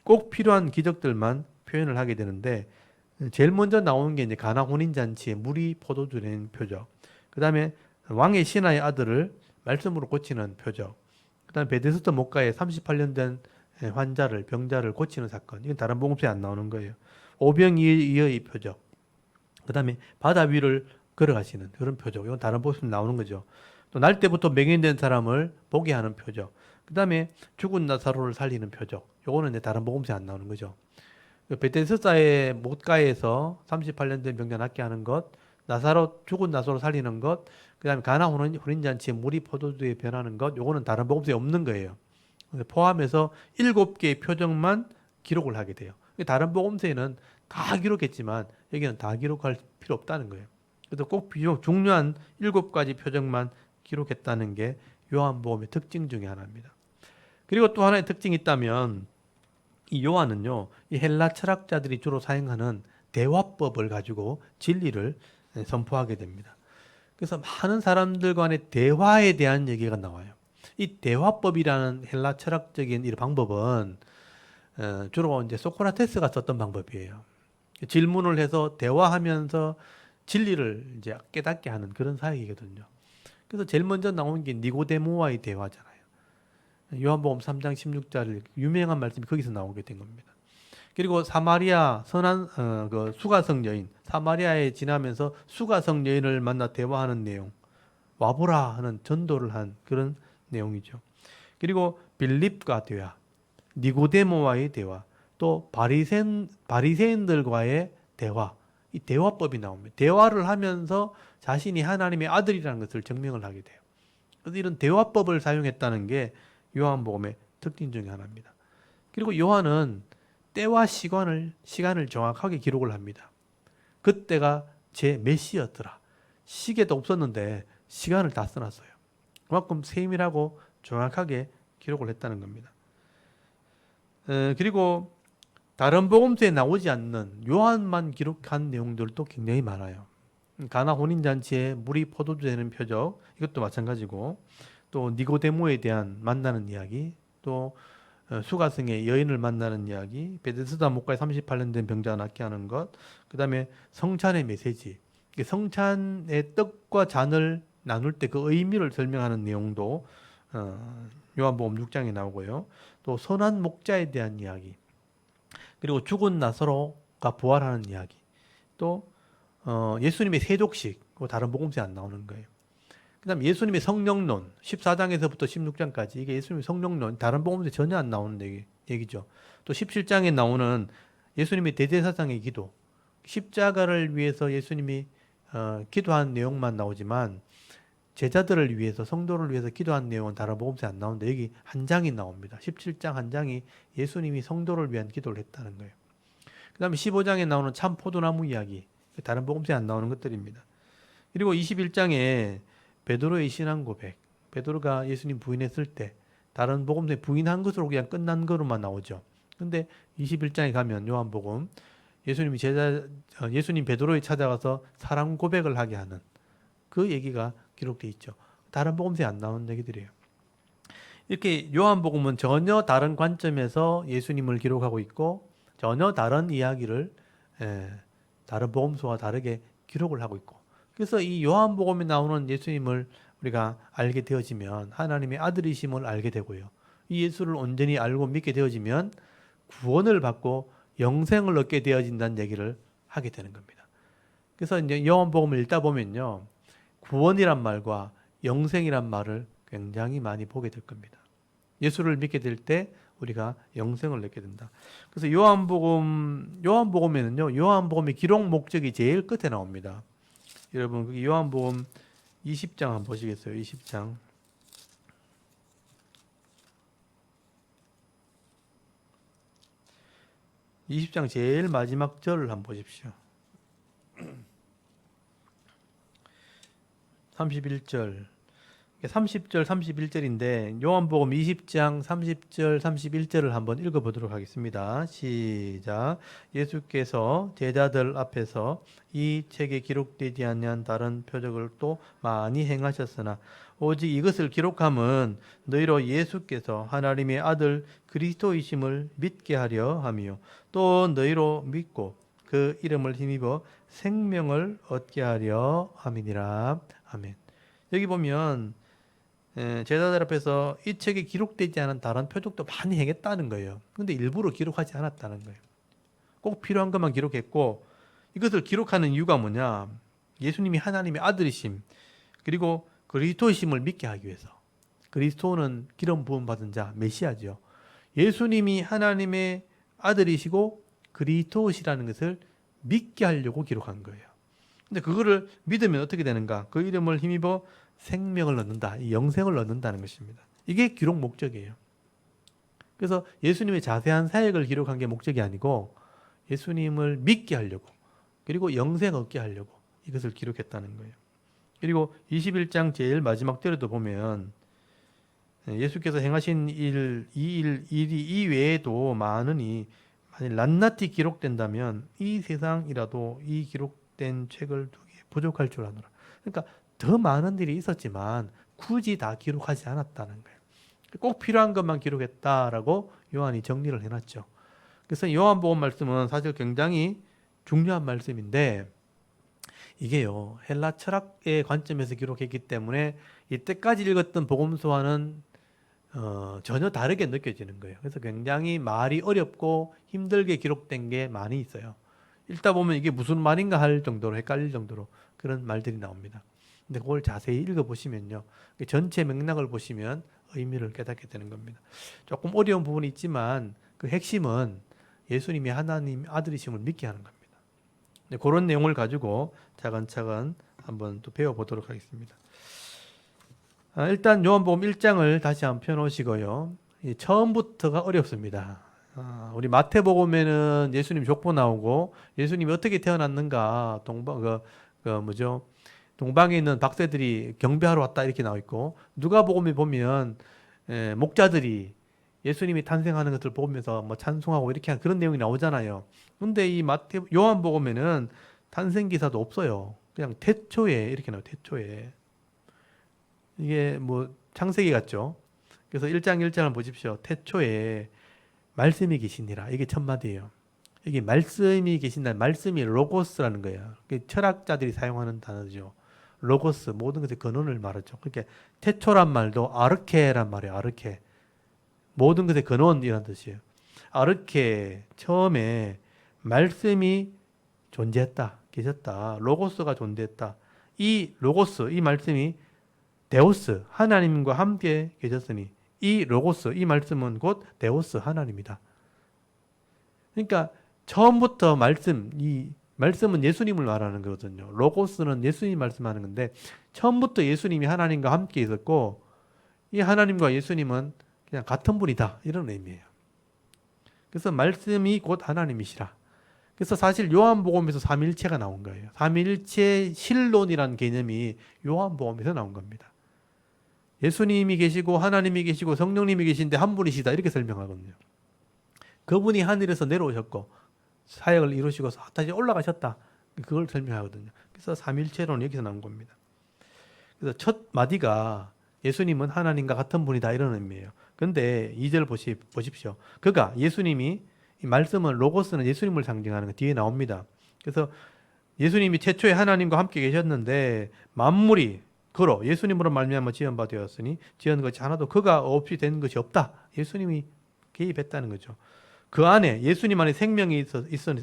꼭 필요한 기적들만 표현을 하게 되는데 제일 먼저 나오는 게 이제 가나 혼인잔치에 물이 포도주 된 표적. 그 다음에 왕의 신하의 아들을 말씀으로 고치는 표적. 그 다음에 베데스다 목가에 38년 된 병자를 고치는 사건. 이건 다른 복음서에 안 나오는 거예요. 오병이어의 표적. 그 다음에 바다 위를 걸어가시는 그런 표적. 이건 다른 복음서에 나오는 거죠. 또 날 때부터 맹인된 사람을 보게 하는 표적. 그 다음에 죽은 나사로를 살리는 표적. 요거는 이제 다른 복음서에 안 나오는 거죠. 베데스다의 못가에서 38년 된 병자 낫게 하는 것, 죽은 나사로 살리는 것, 그 다음에 가나 혼인잔치에 물이 포도주에 변하는 것, 요거는 다른 복음서에 없는 거예요. 포함해서 7개의 표적만 기록을 하게 돼요. 다른 복음서에는 다 기록했지만 여기는 다 기록할 필요 없다는 거예요. 그래서 꼭 비록 중요한 7가지 표적만 기록했다는 게 요한복음의 특징 중에 하나입니다. 그리고 또 하나의 특징이 있다면 이 요한은요, 이 헬라 철학자들이 주로 사용하는 대화법을 가지고 진리를 선포하게 됩니다. 그래서 많은 사람들 간의 대화에 대한 얘기가 나와요. 이 대화법이라는 헬라 철학적인 이 방법은 주로 이제 소크라테스가 썼던 방법이에요. 질문을 해서 대화하면서 진리를 이제 깨닫게 하는 그런 사역이거든요. 그래서 제일 먼저 나온 게 니고데모와의 대화잖아요. 요한복음 3장 16절 유명한 말씀이 거기서 나오게 된 겁니다. 그리고 사마리아 선한 그 수가성 여인 사마리아에 지나면서 수가성 여인을 만나 대화하는 내용, 와보라 하는 전도를 한 그런 내용이죠. 그리고 빌립과 대화, 니고데모와의 대화, 또 바리새인들과의 대화, 이 대화법이 나옵니다. 대화를 하면서 자신이 하나님의 아들이라는 것을 증명을 하게 돼요. 그래서 이런 대화법을 사용했다는 게 요한복음의 특징 중에 하나입니다. 그리고 요한은 때와 시간을 정확하게 기록을 합니다. 그때가 제 메시였더라. 시계도 없었는데 시간을 다 써놨어요. 그만큼 세밀하고 정확하게 기록을 했다는 겁니다. 그리고 다른 복음서에 나오지 않는 요한만 기록한 내용들도 굉장히 많아요. 가나 혼인잔치에 물이 포도주 되는 표적, 이것도 마찬가지고, 또 니고데모에 대한 만나는 이야기, 또 수가성의 여인을 만나는 이야기, 베데스다 목가에 38년 된 병자가 낫게 하는 것, 그 다음에 성찬의 메시지, 성찬의 떡과 잔을 나눌 때 그 의미를 설명하는 내용도 요한복음 6장에 나오고요. 또 선한 목자에 대한 이야기, 그리고 죽은 나사로가 부활하는 이야기, 또 예수님의 세족식, 다른 복음서에 안 나오는 거예요. 그 다음 예수님의 성령론 14장에서부터 16장까지 이게 예수님의 성령론 다른 복음서에 전혀 안 나오는 얘기죠. 또 17장에 나오는 예수님의 대제사장의 기도, 십자가를 위해서 예수님이 기도한 내용만 나오지만 제자들을 위해서 성도를 위해서 기도한 내용은 다른 복음서에 안 나오는데 여기 한 장이 나옵니다. 17장 한 장이 예수님이 성도를 위한 기도를 했다는 거예요. 그 다음에 15장에 나오는 참 포도나무 이야기, 다른 복음서에 안 나오는 것들입니다. 그리고 21장에 베드로의 신앙 고백, 베드로가 예수님 부인했을 때 다른 복음서에 부인한 것으로 그냥 끝난 거로만 나오죠. 근데 21장에 가면 요한복음 예수님 베드로에 찾아가서 사랑 고백을 하게 하는 그 얘기가 기록되어 있죠. 다른 복음서에 안 나오는 얘기들이에요. 이렇게 요한복음은 전혀 다른 관점에서 예수님을 기록하고 있고 전혀 다른 이야기를 다른 복음서와 다르게 기록을 하고 있고, 그래서 이 요한복음에 나오는 예수님을 우리가 알게 되어지면 하나님의 아들이심을 알게 되고요. 이 예수를 온전히 알고 믿게 되어지면 구원을 받고 영생을 얻게 되어진다는 얘기를 하게 되는 겁니다. 그래서 이제 요한복음을 읽다 보면요, 구원이란 말과 영생이란 말을 굉장히 많이 보게 될 겁니다. 예수를 믿게 될 때 우리가 영생을 얻게 된다. 그래서 요한복음에는요, 요한복음의 기록 목적이 제일 끝에 나옵니다. 여러분, 요한복음 20장 한번 보시겠어요? 20장. 20장 제일 마지막 절을 한번 보십시오. 31절. 30절, 31절인데 요한복음 20장 30절, 31절을 한번 읽어보도록 하겠습니다. 시작. 예수께서 제자들 앞에서 이 책에 기록되지 아니한 다른 표적을 또 많이 행하셨으나 오직 이것을 기록함은 너희로 예수께서 하나님의 아들 그리스도이심을 믿게 하려 함이요 또 너희로 믿고 그 이름을 힘입어 생명을 얻게 하려 함이니라. 아멘. 여기 보면 제자들 앞에서 이 책에 기록되지 않은 다른 표적도 많이 행했다는 거예요. 근데 일부러 기록하지 않았다는 거예요. 꼭 필요한 것만 기록했고, 이것을 기록하는 이유가 뭐냐? 예수님이 하나님의 아들이심, 그리고 그리스도이심을 믿게 하기 위해서. 그리스도는 기름 부음 받은 자, 메시아죠. 예수님이 하나님의 아들이시고 그리스도시라는 것을 믿게 하려고 기록한 거예요. 근데 그거를 믿으면 어떻게 되는가? 그 이름을 힘입어 생명을 얻는다. 영생을 얻는다는 것입니다. 이게 기록 목적이에요. 그래서 예수님의 자세한 사역을 기록한 게 목적이 아니고 예수님을 믿게 하려고, 그리고 영생 얻게 하려고 이것을 기록했다는 거예요. 그리고 21장 제일 마지막 절에도 보면 예수께서 행하신 일이 이외에도 많으니 만일 낱낱이 기록된다면 이 세상이라도 이 기록된 책을 두기에 부족할 줄 아노라. 그러니까 더 많은 일이 있었지만 굳이 다 기록하지 않았다는 거예요. 꼭 필요한 것만 기록했다라고 요한이 정리를 해놨죠. 그래서 요한복음 말씀은 사실 굉장히 중요한 말씀인데 이게요, 헬라 철학의 관점에서 기록했기 때문에 이때까지 읽었던 복음서와는 전혀 다르게 느껴지는 거예요. 그래서 굉장히 말이 어렵고 힘들게 기록된 게 많이 있어요. 읽다 보면 이게 무슨 말인가 할 정도로 헷갈릴 정도로 그런 말들이 나옵니다. 근데 그걸 자세히 읽어보시면요, 전체 맥락을 보시면 의미를 깨닫게 되는 겁니다. 조금 어려운 부분이 있지만 그 핵심은 예수님이 하나님 아들이심을 믿게 하는 겁니다. 네, 그런 내용을 가지고 차근차근 한번 또 배워보도록 하겠습니다. 일단 요한복음 1장을 다시 한번 펴놓으시고요. 처음부터가 어렵습니다. 우리 마태복음에는 예수님 족보 나오고 예수님이 어떻게 태어났는가 동방에 있는 박새들이 경배하러 왔다 이렇게 나와 있고, 누가복음에 보면 목자들이 예수님이 탄생하는 것을 보면서 뭐 찬송하고 이렇게 하는 그런 내용이 나오잖아요. 근데 이 요한복음에는 탄생 기사도 없어요. 그냥 태초에 이렇게 나와요. 태초에. 이게 뭐 창세기 같죠. 그래서 1장 1장을 보십시오. 태초에 말씀이 계시니라. 이게 첫 마디예요. 이게 말씀이 계신다. 말씀이 로고스라는 거예요. 철학자들이 사용하는 단어죠. 로고스, 모든 것의 근원을 말하죠. 그러니까 태초란 말도 아르케란 말이에요. 아르케. 모든 것의 근원이라는 뜻이에요. 아르케, 처음에 말씀이 존재했다. 계셨다. 로고스가 존재했다. 이 로고스, 이 말씀이 데오스, 하나님과 함께 계셨으니 이 로고스, 이 말씀은 곧 데오스, 하나님이다. 그러니까 처음부터 이 말씀은 예수님을 말하는 거거든요. 로고스는 예수님 말씀하는 건데 처음부터 예수님이 하나님과 함께 있었고 이 하나님과 예수님은 그냥 같은 분이다. 이런 의미예요. 그래서 말씀이 곧 하나님이시라. 그래서 사실 요한복음에서 삼위일체가 나온 거예요. 삼위일체 실론이라는 개념이 요한복음에서 나온 겁니다. 예수님이 계시고 하나님이 계시고 성령님이 계신데 한 분이시다 이렇게 설명하거든요. 그분이 하늘에서 내려오셨고 사역을 이루시고 다시 올라가셨다. 그걸 설명하거든요. 그래서 삼위일체론이 여기서 나온 겁니다. 그래서 첫 마디가 예수님은 하나님과 같은 분이다 이런 의미예요. 그런데 2절 보십시오. 그가 예수님이 이 말씀은 로고스는 예수님을 상징하는 거 뒤에 나옵니다. 그래서 예수님이 최초에 하나님과 함께 계셨는데 만물이 그로 예수님으로 말미암아 지은 바 되었으니 지은 것이 하나도 그가 없이 된 것이 없다. 예수님이 개입했다는 거죠. 그 안에 예수님 안에 생명이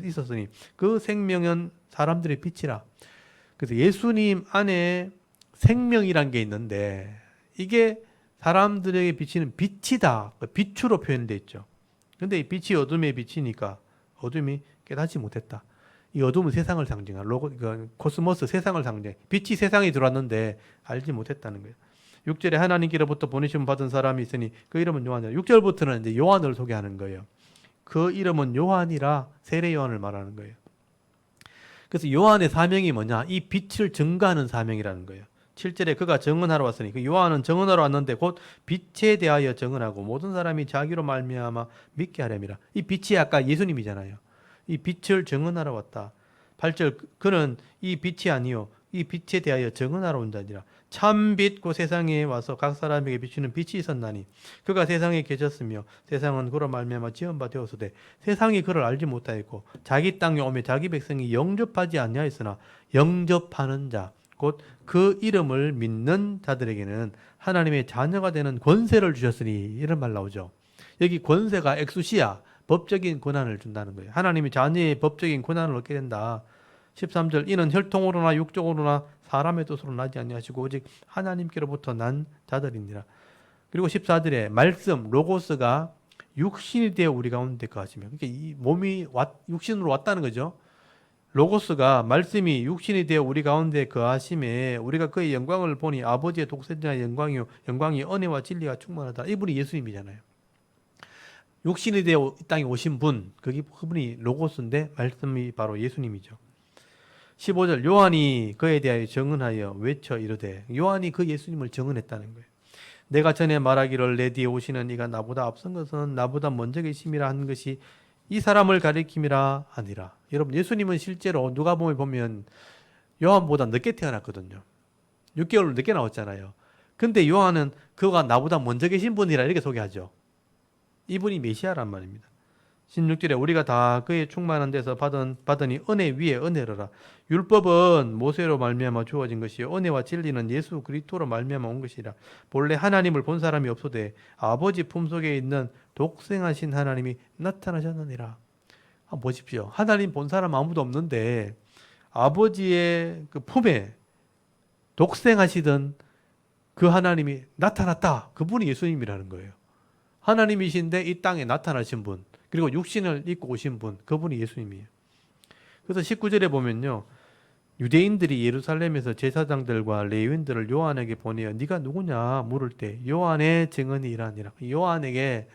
있었으니 그 생명은 사람들의 빛이라. 그래서 예수님 안에 생명이란 게 있는데 이게 사람들에게 비치는 빛이다. 빛으로 표현되어 있죠. 근데 이 빛이 어둠의 빛이니까 어둠이 깨닫지 못했다. 이 어둠은 세상을 상징한 코스모스 세상을 상징해. 빛이 세상에 들어왔는데 알지 못했다는 거예요. 6절에 하나님께로부터 보내심 받은 사람이 있으니 그 이름은 요한이라. 6절부터는 이제 요한을 소개하는 거예요. 그 이름은 요한이라 세례 요한을 말하는 거예요. 그래서 요한의 사명이 뭐냐? 이 빛을 증거하는 사명이라는 거예요. 7절에 그가 증언하러 왔으니 그 요한은 증언하러 왔는데 곧 빛에 대하여 증언하고 모든 사람이 자기로 말미암아 믿게 하렴이라. 이 빛이 아까 예수님이잖아요. 이 빛을 증언하러 왔다. 8절 그는 이 빛이 아니요 이 빛에 대하여 증언하러 온 자니라. 참빛 그 세상에 와서 각 사람에게 비추는 빛이 있었나니 그가 세상에 계셨으며 세상은 그로 말미암아 지은 바 되었으되 세상이 그를 알지 못하였고 자기 땅에 오며 자기 백성이 영접하지 아니하였으나 영접하는 자 곧 그 이름을 믿는 자들에게는 하나님의 자녀가 되는 권세를 주셨으니 이런 말 나오죠. 여기 권세가 엑수시아 법적인 권한을 준다는 거예요. 하나님이 자녀의 법적인 권한을 얻게 된다. 13절 이는 혈통으로나 육적으로나 사람의 뜻으로 나지 아니하시고 오직 하나님께로부터 난 자들이니라. 그리고 14절에 말씀 로고스가 육신이 되어 우리 가운데 거하시며 그러니까 이 몸이 육신으로 왔다는 거죠. 로고스가 말씀이 육신이 되어 우리 가운데 거하심에 우리가 그의 영광을 보니 아버지의 독생자의 영광이 은혜와 진리가 충만하다. 이분이 예수님이잖아요. 육신이 되어 이 땅에 오신 분, 그분이 로고스인데 말씀이 바로 예수님이죠. 15절 요한이 그에 대하여 증언하여 외쳐 이르되 요한이 그 예수님을 증언했다는 거예요. 내가 전에 말하기를 내 뒤에 오시는 이가 나보다 앞선 것은 나보다 먼저 계심이라 한 것이 이 사람을 가리킴이라 하니라. 여러분 예수님은 실제로 누가복음에 보면 요한보다 늦게 태어났거든요. 6개월 늦게 나왔잖아요. 근데 요한은 그가 나보다 먼저 계신 분이라 이렇게 소개하죠. 이분이 메시아란 말입니다. 16절에 우리가 다 그의 충만한 데서 받으니 은혜 위에 은혜로라. 율법은 모세로 말미암아 주어진 것이요 은혜와 진리는 예수 그리스도로 말미암아 온 것이라. 본래 하나님을 본 사람이 없어되 아버지 품속에 있는 독생하신 하나님이 나타나셨느니라. 보십시오. 하나님 본 사람 아무도 없는데 아버지의 그 품에 독생하시던 그 하나님이 나타났다. 그분이 예수님이라는 거예요. 하나님이신데 이 땅에 나타나신 분, 그리고 육신을 입고 오신 분, 그분이 예수님이에요. 그래서 19절에 보면요, 유대인들이 예루살렘에서 제사장들과 레위인들을 요한에게 보내어 네가 누구냐 물을 때 요한의 증언이 이러하니라. 요한에게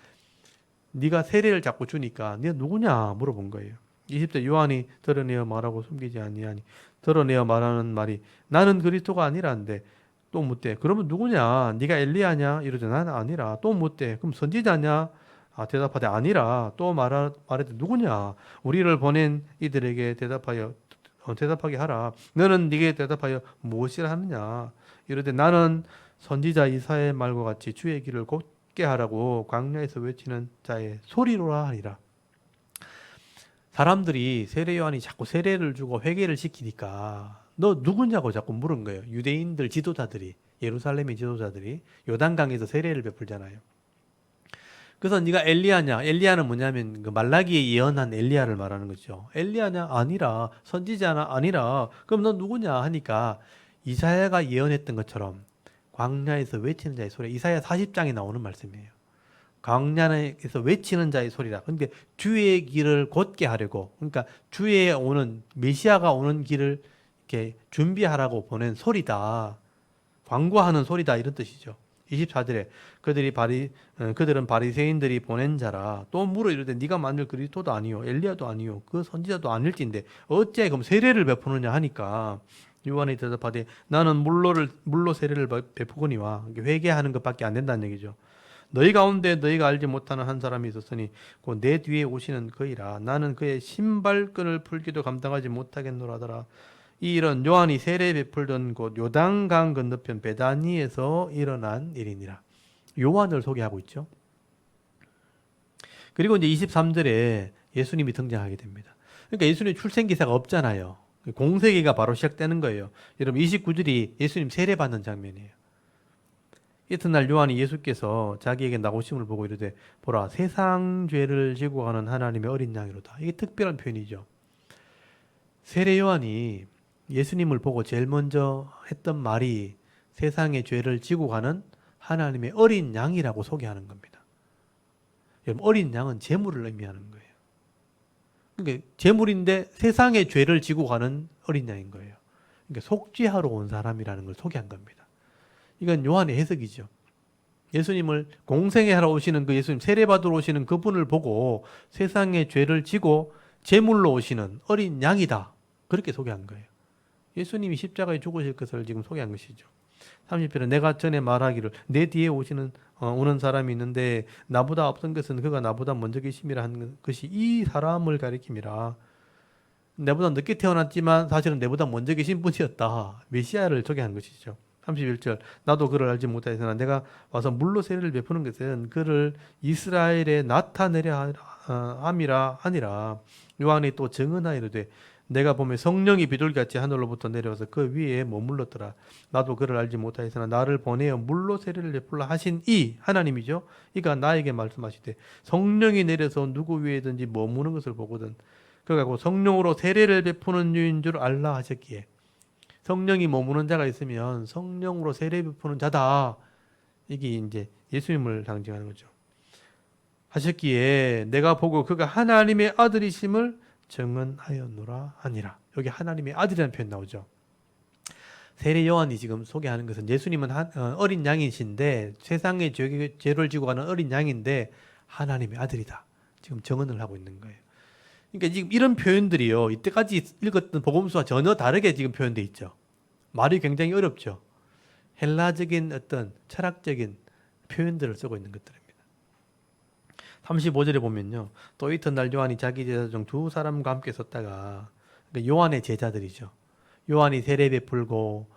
네가 세례를 자꾸 주니까 네가 누구냐 물어본 거예요. 20절 요한이 드러내어 말하고 숨기지 아니하니, 드러내어 말하는 말이 나는 그리스도가 아니라는데 또 묻대. 그러면 누구냐? 네가 엘리야냐? 이러되 나는 아니라. 또 묻대. 그럼 선지자냐? 대답하되 아니라. 또 말하되 누구냐? 우리를 보낸 이들에게 대답하게 하라. 너는 네게 대답하여 무엇이라 하느냐? 이러되 나는 선지자 이사야의 말과 같이 주의 길을 곧게 하라고 광야에서 외치는 자의 소리로라 하니라. 사람들이 세례 요한이 자꾸 세례를 주고 회개를 시키니까 너 누구냐고 자꾸 물은 거예요. 유대인들 지도자들이, 예루살렘의 지도자들이 요단강에서 세례를 베풀잖아요. 그래서 네가 엘리야냐? 엘리야는 뭐냐면 그 말라기에 예언한 엘리야를 말하는 거죠. 엘리야냐? 아니라. 선지자나? 아니라. 그럼 너 누구냐? 하니까 이사야가 예언했던 것처럼 광야에서 외치는 자의 소리, 이사야 40장에 나오는 말씀이에요. 광야에서 외치는 자의 소리라. 그러니까 주의 길을 곧게 하려고, 그러니까 주의 오는 메시아가 오는 길을 이렇게 준비하라고 보낸 소리다. 광고하는 소리다, 이런 뜻이죠. 24절에 그들은 바리새인들이 보낸 자라. 또 물어 이르되 네가 만일 그리스도도 아니요 엘리야도 아니요 그 선지자도 아닐진데 어째 그럼 세례를 베푸느냐 하니까 요한이 대답하되 나는 물로 세례를 베푸거니와, 회개하는 것밖에 안 된다는 얘기죠. 너희 가운데 너희가 알지 못하는 한 사람이 있었으니 곧 내 뒤에 오시는 그이라. 나는 그의 신발끈을 풀기도 감당하지 못하겠노라더라. 이 일은 요한이 세례 베풀던 곳 요단강 건너편 베다니에서 일어난 일이니라. 요한을 소개하고 있죠. 그리고 이제 23절에 예수님이 등장하게 됩니다. 그러니까 예수님 출생 기사가 없잖아요. 공세기가 바로 시작되는 거예요. 여러분 29절이 예수님 세례 받는 장면이에요. 이튿날 요한이 예수께서 자기에게 나오심을 보고 이르되 보라 세상 죄를 지고 가는 하나님의 어린 양이로다. 이게 특별한 표현이죠. 세례 요한이 예수님을 보고 제일 먼저 했던 말이 세상의 죄를 지고 가는 하나님의 어린 양이라고 소개하는 겁니다. 여러분 어린 양은 제물을 의미하는 거예요. 그러니까 제물인데 세상의 죄를 지고 가는 어린 양인 거예요. 그러니까 속죄하러 온 사람이라는 걸 소개한 겁니다. 이건 요한의 해석이죠. 예수님을 공생애 하러 오시는 그 예수님, 세례받으러 오시는 그분을 보고 세상의 죄를 지고 제물로 오시는 어린 양이다. 그렇게 소개한 거예요. 예수님이 십자가에 죽으실 것을 지금 소개한 것이죠. 30절에 내가 전에 말하기를 내 뒤에 오는 사람이 있는데 나보다 앞선 것은 그가 나보다 먼저 계심이라 하는 것이 이 사람을 가리킴이라. 내보다 늦게 태어났지만 사실은 내보다 먼저 계신 분이었다. 메시아를 소개한 것이죠. 31절 나도 그를 알지 못하였으나 내가 와서 물로 세례를 베푸는 것은 그를 이스라엘에 나타내려 함이라 하니라. 요한이 또 증언하이르되 내가 보면 성령이 비둘기같이 하늘로부터 내려와서 그 위에 머물렀더라. 나도 그를 알지 못하였으나 나를 보내어 물로 세례를 베풀라 하신 이 하나님이죠. 이가 나에게 말씀하시되 성령이 내려서 누구 위에든지 머무는 것을 보거든 그가 성령으로 세례를 베푸는 유인 줄 알라 하셨기에, 성령이 머무는 자가 있으면 성령으로 세례 베푸는 자다. 이게 이제 예수님을 상징하는 거죠. 하셨기에 내가 보고 그가 하나님의 아들이심을 증언하였노라 하니라. 여기 하나님의 아들이라는 표현 나오죠. 세례 요한이 지금 소개하는 것은 예수님은 어린 양이신데 세상의 죄를 지고 가는 어린 양인데 하나님의 아들이다. 지금 증언을 하고 있는 거예요. 그러니까 지금 이런 표현들이요, 이때까지 읽었던 복음서와 전혀 다르게 지금 표현되어 있죠. 말이 굉장히 어렵죠. 헬라적인 어떤 철학적인 표현들을 쓰고 있는 것들입니다. 35절에 보면요, 또 이튿날 요한이 자기 제자 중 두 사람과 함께 섰다가, 그러니까 요한의 제자들이죠. 요한이 세례 베풀고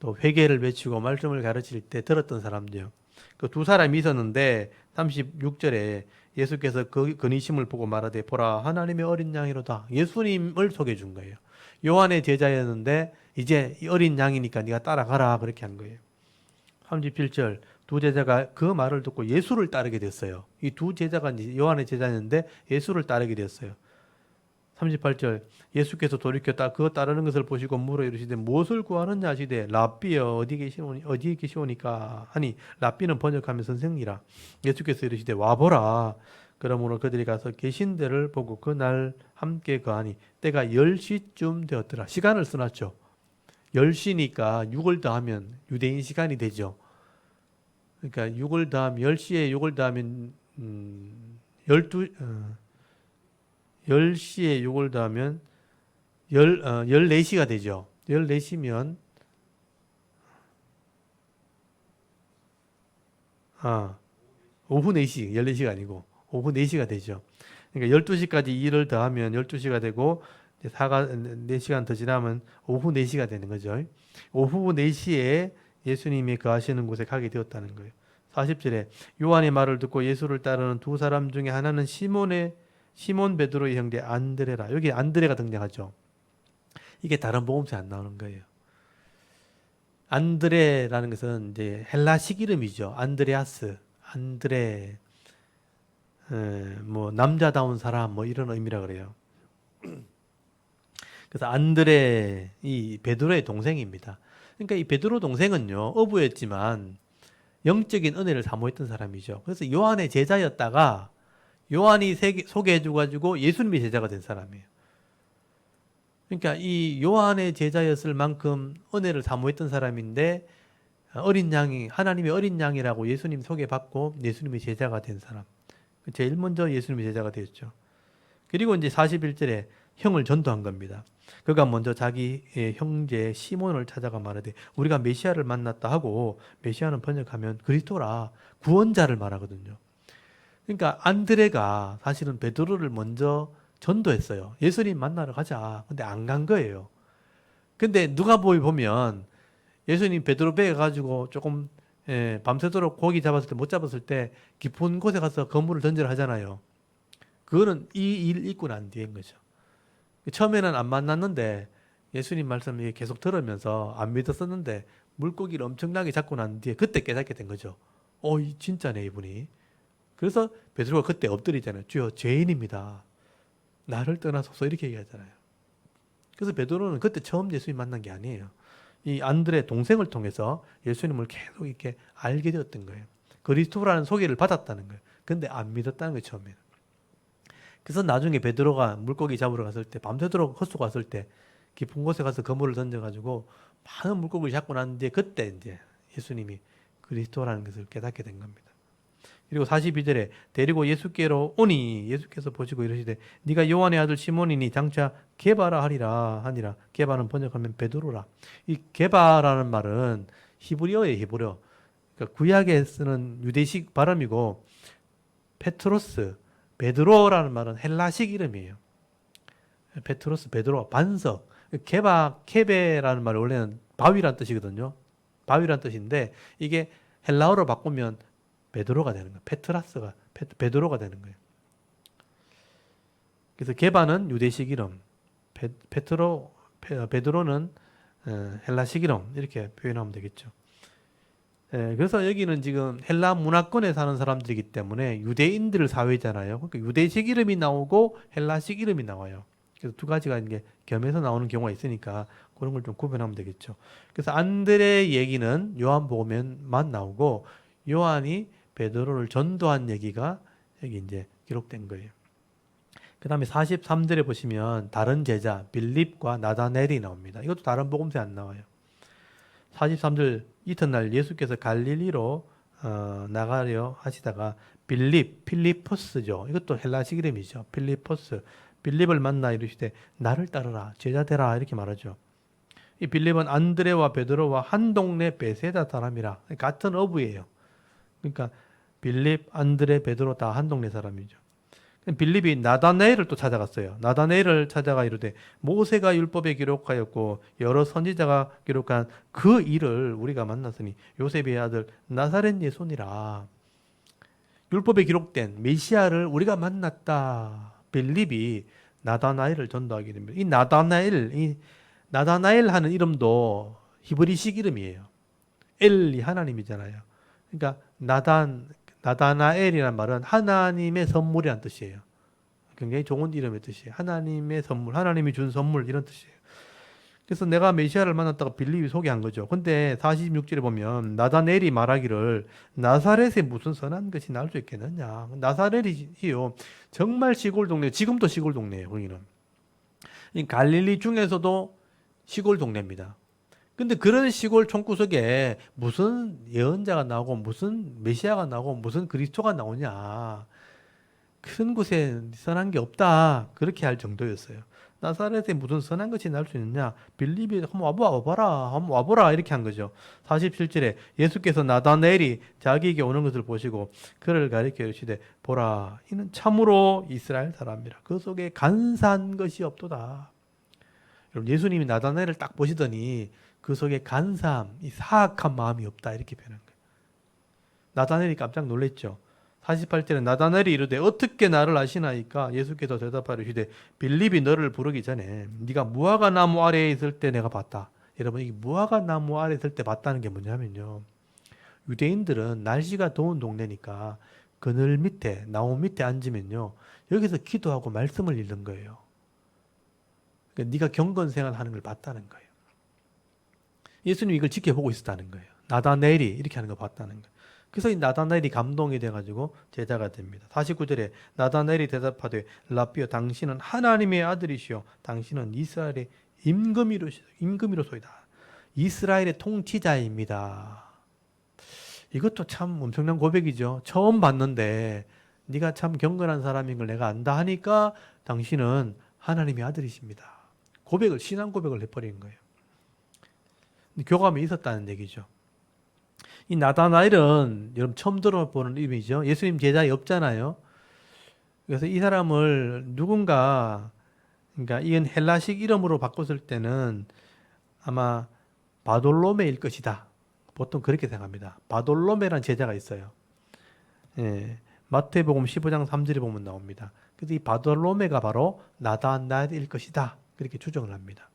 또 회개를 외치고 말씀을 가르칠 때 들었던 사람들. 그 두 사람이 있었는데 36절에 예수께서 그 근위심을 보고 말하되 보라 하나님의 어린 양이로다. 예수님을 소개해 준 거예요. 요한의 제자였는데 이제 이 어린 양이니까 네가 따라가라 그렇게 한 거예요. 37절 두 제자가 그 말을 듣고 예수를 따르게 됐어요. 이 두 제자가 요한의 제자였는데 예수를 따르게 됐어요. 38절 예수께서 돌이켜 그거 따르는 것을 보시고 물어 이르시되 무엇을 구하느냐 하시되 랍비여 어디 계시오니까 하니 랍비는 번역하면 선생이라. 예수께서 이르시되 와보라. 그러므로 그들이 가서 계신 데를 보고 그날 함께 거하니 때가 10시쯤 되었더라. 시간을 써놨죠. 10시니까 6을 더하면 유대인 시간이 되죠. 그러니까 6을 더하면 10시에 6을 더하면 10시에 6을 더하면 14시가 되죠. 14시면 오후 4시, 14시가 아니고 오후 4시가 되죠. 그러니까 12시까지 2를 더하면 12시가 되고 4시간 더 지나면 오후 4시가 되는 거죠. 오후 4시에 예수님이 거하시는 곳에 가게 되었다는 거예요. 40절에 요한의 말을 듣고 예수를 따르는 두 사람 중에 하나는 시몬 베드로의 형제 안드레라. 여기 안드레가 등장하죠. 이게 다른 복음서에 안 나오는 거예요. 안드레라는 것은 이제 헬라식 이름이죠. 안드레아스, 안드레, 뭐 남자다운 사람 뭐 이런 의미라 그래요. 그래서 안드레 이 베드로의 동생입니다. 그러니까 이 베드로 동생은요 어부였지만 영적인 은혜를 사모했던 사람이죠. 그래서 요한의 제자였다가 요한이 소개해줘 가지고 예수님의 제자가 된 사람이에요. 그러니까 이 요한의 제자였을 만큼 은혜를 사모했던 사람인데 어린 양이 하나님의 어린 양이라고 예수님 소개받고 예수님의 제자가 된 사람. 제일 먼저 예수님의 제자가 되었죠. 그리고 이제 41절에 형을 전도한 겁니다. 그가 먼저 자기 형제 시몬을 찾아가 말하되 우리가 메시아를 만났다 하고, 메시아는 번역하면 그리스도라, 구원자를 말하거든요. 그러니까 안드레가 사실은 베드로를 먼저 전도했어요. 예수님 만나러 가자. 근데 안 간 거예요. 근데 누가복음에 보면 예수님 베드로 배에 가지고 조금 밤새도록 고기 잡았을 때 못 잡았을 때 깊은 곳에 가서 그물을 던지라 하잖아요. 그거는 이 일 있고 난 뒤인 거죠. 처음에는 안 만났는데 예수님 말씀을 계속 들으면서 안 믿었었는데 물고기를 엄청나게 잡고 난 뒤에 그때 깨닫게 된 거죠. 진짜네 이분이. 그래서 베드로가 그때 엎드리잖아요. 주여 죄인입니다. 나를 떠나소서 이렇게 얘기하잖아요. 그래서 베드로는 그때 처음 예수님 만난 게 아니에요. 이 안드레 동생을 통해서 예수님을 계속 이렇게 알게 되었던 거예요. 그리스도라는 소개를 받았다는 거예요. 근데 안 믿었다는 거예요, 처음에는. 그래서 나중에 베드로가 물고기 잡으러 갔을 때, 밤새도록 헛수고 갔을 때 깊은 곳에 가서 그물을 던져가지고 많은 물고기를 잡고 난 뒤에 그때 이제 예수님이 그리스도라는 것을 깨닫게 된 겁니다. 그리고 42절에 데리고 예수께로 오니 예수께서 보시고 이러시되 네가 요한의 아들 시몬이니 장차 게바라 하리라 하니라. 게바는 번역하면 베드로라. 이 게바라는 말은 히브리어예요. 히브리어. 그러니까 구약에 쓰는 유대식 발음이고, 페트로스, 베드로라는 말은 헬라식 이름이에요. 페트로스, 베드로, 반석. 케베라는 말이 원래는 바위란 뜻이거든요. 바위란 뜻인데 이게 헬라어로 바꾸면 베드로가 되는 거예요. 페트라스가 베드로가 되는 거예요. 그래서 게바는 유대식 이름, 베드로는 헬라식 이름 이렇게 표현하면 되겠죠. 그래서 여기는 지금 헬라 문화권에 사는 사람들이기 때문에 유대인들 사회잖아요. 그러니까 유대식 이름이 나오고 헬라식 이름이 나와요. 그래서 두 가지가 이게 겸해서 나오는 경우가 있으니까 그런 걸 좀 구분하면 되겠죠. 그래서 안드레의 얘기는 요한복음에만 나오고 요한이 베드로를 전도한 얘기가 여기 이제 기록된 거예요. 그 다음에 43절에 보시면 다른 제자 빌립과 나다넬이 나옵니다. 이것도 다른 복음서에 안 나와요. 43절 이튿날 예수께서 갈릴리로 나가려 하시다가 필리포스죠. 이것도 헬라식 이름이죠. 빌립을 만나 이르시되 나를 따르라, 제자 되라 이렇게 말하죠. 이 빌립은 안드레와 베드로와 한 동네 베세다 사람이라, 같은 어부예요. 그러니까 빌립, 안드레, 베드로 다 한 동네 사람이죠. 빌립이 나다나엘을 또 찾아갔어요. 나다나엘을 찾아가 이르되 모세가 율법에 기록하였고 여러 선지자가 기록한 그 일을 우리가 만났으니 요셉의 아들 나사렛 예수니라. 율법에 기록된 메시아를 우리가 만났다. 빌립이 나다나엘을 전도하게 됩니다. 이 나다나엘 하는 이름도 히브리식 이름이에요. 엘이 하나님이잖아요. 그러니까 나다나엘이란 말은 하나님의 선물이란 뜻이에요. 굉장히 좋은 이름의 뜻이에요. 하나님의 선물, 하나님이 준 선물 이런 뜻이에요. 그래서 내가 메시아를 만났다가 빌립이 소개한 거죠. 근데 46절에 보면 나다나엘이 말하기를 나사렛에 무슨 선한 것이 나올 수 있겠느냐. 나사렛이요. 정말 시골 동네, 지금도 시골 동네예요. 거기는. 이 갈릴리 중에서도 시골 동네입니다. 근데 그런 시골 총구석에 무슨 예언자가 나오고 무슨 메시아가 나오고 무슨 그리스도가 나오냐. 큰 곳에 선한 게 없다. 그렇게 할 정도였어요. 나사렛에 무슨 선한 것이 날 수 있느냐? 빌립이 한번 와봐라. 한번 와보라. 이렇게 한 거죠. 47절에 예수께서 나다나엘이 자기에게 오는 것을 보시고 그를 가리켜 이르시되 보라. 이는 참으로 이스라엘 사람이라. 그 속에 간사한 것이 없도다. 여러분 예수님이 나다나엘을 딱 보시더니 그 속에 간사함, 이 사악한 마음이 없다. 이렇게 표현한 거예요. 나다나엘이 깜짝 놀랐죠. 48절에 나다나엘이 이르되 어떻게 나를 아시나이까? 예수께서 대답하시되 빌립이 너를 부르기 전에 네가 무화과 나무 아래에 있을 때 내가 봤다. 여러분 이 무화과 나무 아래에 있을 때 봤다는 게 뭐냐면요. 유대인들은 날씨가 더운 동네니까 그늘 밑에 나무 밑에 앉으면요. 여기서 기도하고 말씀을 읽는 거예요. 그러니까 네가 경건생활 하는 걸 봤다는 거예요. 예수님이 이걸 지켜보고 있었다는 거예요. 나다나엘이 이렇게 하는 걸 봤다는 거예요. 그래서 이 나다나엘이 감동이 돼가지고 제자가 됩니다. 49절에 나다나엘이 대답하되 라삐어 당신은 하나님의 아들이시오. 당신은 이스라엘의 임금이로소이다. 이스라엘의 통치자입니다. 이것도 참 엄청난 고백이죠. 처음 봤는데 네가 참 경건한 사람인 걸 내가 안다 하니까 당신은 하나님의 아들이십니다. 신앙 고백을 해버린 거예요. 교감이 있었다는 얘기죠. 이 나다나엘은 여러분 처음 들어보는 이름이죠. 예수님 제자에 없잖아요. 그래서 이 사람을 누군가 그러니까 이건 헬라식 이름으로 바꿨을 때는 아마 바돌로메일 것이다. 보통 그렇게 생각합니다. 바돌로메라는 제자가 있어요. 예, 마태복음 15장 3절에 보면 나옵니다. 그래서 이 바돌로메가 바로 나다나엘일 것이다. 그렇게 추정을 합니다.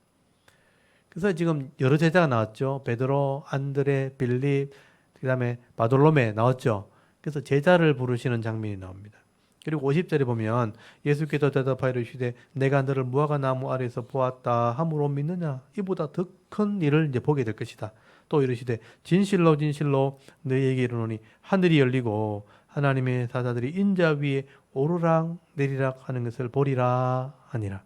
그래서 지금 여러 제자가 나왔죠. 베드로, 안드레, 빌립, 그 다음에 바돌로메 나왔죠. 그래서 제자를 부르시는 장면이 나옵니다. 그리고 50절에 보면 예수께서 대답하여 이르시되 내가 너를 무화과 나무 아래에서 보았다 함으로 믿느냐? 이보다 더 큰 일을 이제 보게 될 것이다. 또 이르시되 진실로 진실로 너희에게 이르노니 하늘이 열리고 하나님의 사자들이 인자 위에 오르락 내리락 하는 것을 보리라 하니라.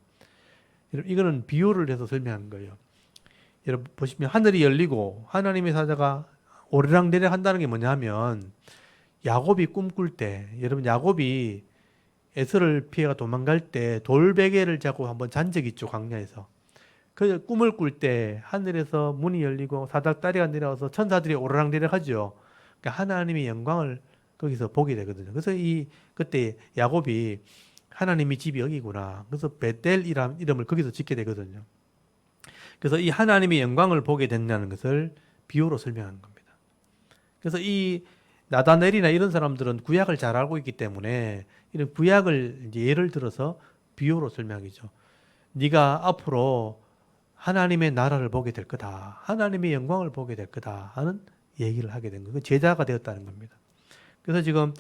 이거는 비유를 해서 설명한 거예요. 여러분 보시면 하늘이 열리고 하나님의 사자가 오르락내리락 한다는 게 뭐냐 하면 야곱이 꿈꿀 때 여러분 야곱이 에서를 피해가 도망갈 때 돌베개를 잡고 한번 잔 적이 있죠. 광야에서. 그 꿈을 꿀 때 하늘에서 문이 열리고 사닥다리가 내려와서 천사들이 오르락내리락 하죠. 그러니까 하나님의 영광을 거기서 보게 되거든요. 그래서 그때 야곱이 하나님이 집이 여기구나. 그래서 베델이라는 이름을 거기서 짓게 되거든요. 그래서 이 하나님의 영광을 보게 된다는 것을 비유로 설명한 겁니다. 그래서 이 나다나엘이나 이런 사람들은 구약을 잘 알고 있기 때문에 이런 구약을 이제 예를 들어서 비유로 설명이죠. 네가 앞으로 하나님의 나라를 보게 될 거다. 하나님의 영광을 보게 될 거다 하는 얘기를 하게 된 거예요. 제자가 되었다는 겁니다. 그래서 지금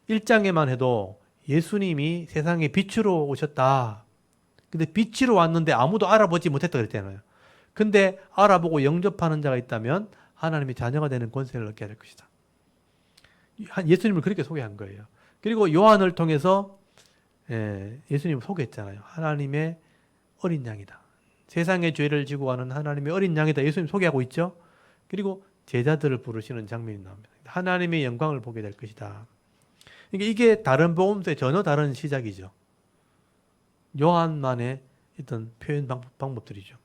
1장에만 해도 예수님이 세상에 빛으로 오셨다. 근데 빛으로 왔는데 아무도 알아보지 못했다 그랬잖아요. 근데 알아보고 영접하는 자가 있다면 하나님의 자녀가 되는 권세를 얻게 될 것이다. 예수님을 그렇게 소개한 거예요. 그리고 요한을 통해서 예수님을 소개했잖아요. 하나님의 어린 양이다. 세상의 죄를 지고 가는 하나님의 어린 양이다. 예수님 소개하고 있죠. 그리고 제자들을 부르시는 장면이 나옵니다. 하나님의 영광을 보게 될 것이다. 그러니까 이게 다른 복음서의 전혀 다른 시작이죠. 요한만의 어떤 표현 방법들이죠.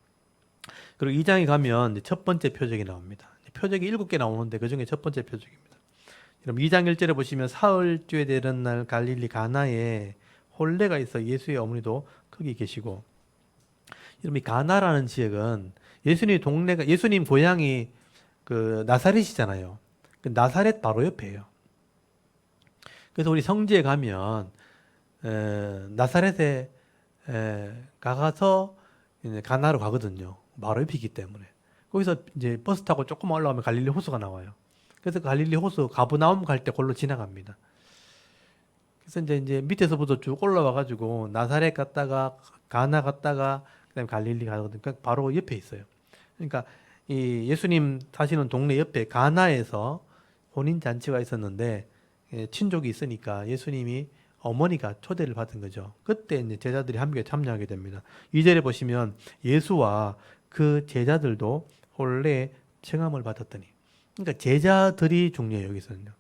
그리고 2장에 가면 첫 번째 표적이 나옵니다. 표적이 7개 나오는데 그 중에 첫 번째 표적입니다. 여러분 2장 1절에 보시면 사흘 주에 되는 날 갈릴리 가나에 혼례가 있어 예수의 어머니도 거기 계시고, 이런 이 가나라는 지역은 예수님 동네가, 예수님 고향이 그 나사렛이잖아요. 그 나사렛 바로 옆에요. 그래서 우리 성지에 가면 나사렛에 가서 이제 가나로 가거든요. 바로 옆이기 때문에. 거기서 이제 버스 타고 조금 올라가면 갈릴리 호수가 나와요. 그래서 갈릴리 호수 가브나움 갈 때 골로 지나갑니다. 그래서 이제 밑에서부터 쭉 올라와 가지고 나사렛 갔다가 가나 갔다가 그다음에 갈릴리 가거든요. 그러니까 바로 옆에 있어요. 그러니까 이 예수님 사시는 동네 옆에 가나에서 혼인 잔치가 있었는데 친족이 있으니까 예수님이 어머니가 초대를 받은 거죠. 그때 이제 제자들이 함께 참여하게 됩니다. 2절에 보시면 예수와 그 제자들도 혼례 청함을 받았더니, 그러니까 제자들이 중요해요, 여기서는요.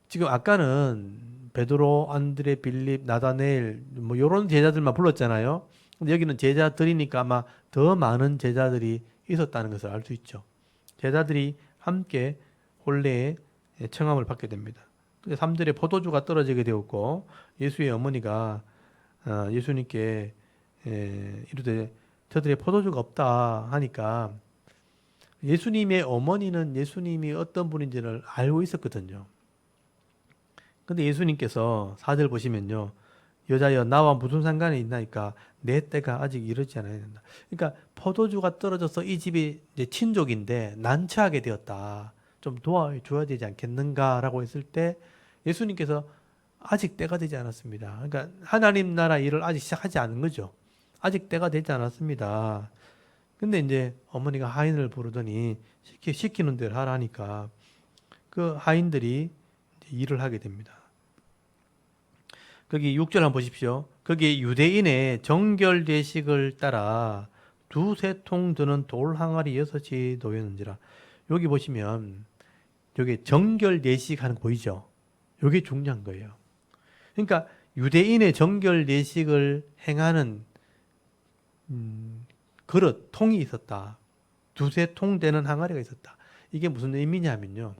지금 아까는 베드로, 안드레, 빌립, 나다네일 뭐 이런 제자들만 불렀잖아요. 근데 여기는 제자들이니까 아마 더 많은 제자들이 있었다는 것을 알 수 있죠. 제자들이 함께 혼례에 청함을 받게 됩니다. 3절에 포도주가 떨어지게 되었고 예수의 어머니가 예수님께 이르되 저들의 포도주가 없다 하니까, 예수님의 어머니는 예수님이 어떤 분인지를 알고 있었거든요. 근데 예수님께서 4절 보시면요, 여자여 나와 무슨 상관이 있나이까 내 때가 아직 이르지 않아야 된다. 그러니까 포도주가 떨어져서 이 집이 이제 친족인데 난처하게 되었다, 좀 도와줘야 되지 않겠는가라고 했을 때 예수님께서 아직 때가 되지 않았습니다. 그러니까 하나님 나라 일을 아직 시작하지 않은 거죠. 아직 때가 되지 않았습니다. 근데 이제 어머니가 하인을 부르더니 시키는 대로 하라니까 그 하인들이 일을 하게 됩니다. 거기 6절 한번 보십시오. 거기 유대인의 정결례식을 따라 두세 통 드는 돌 항아리 6이 놓였는지라. 여기 보시면 여기 정결례식 하는 거 보이죠? 이게 중요한 거예요. 그러니까 유대인의 정결례식을 행하는 그릇, 통이 있었다. 두세 통 되는 항아리가 있었다. 이게 무슨 의미냐면요,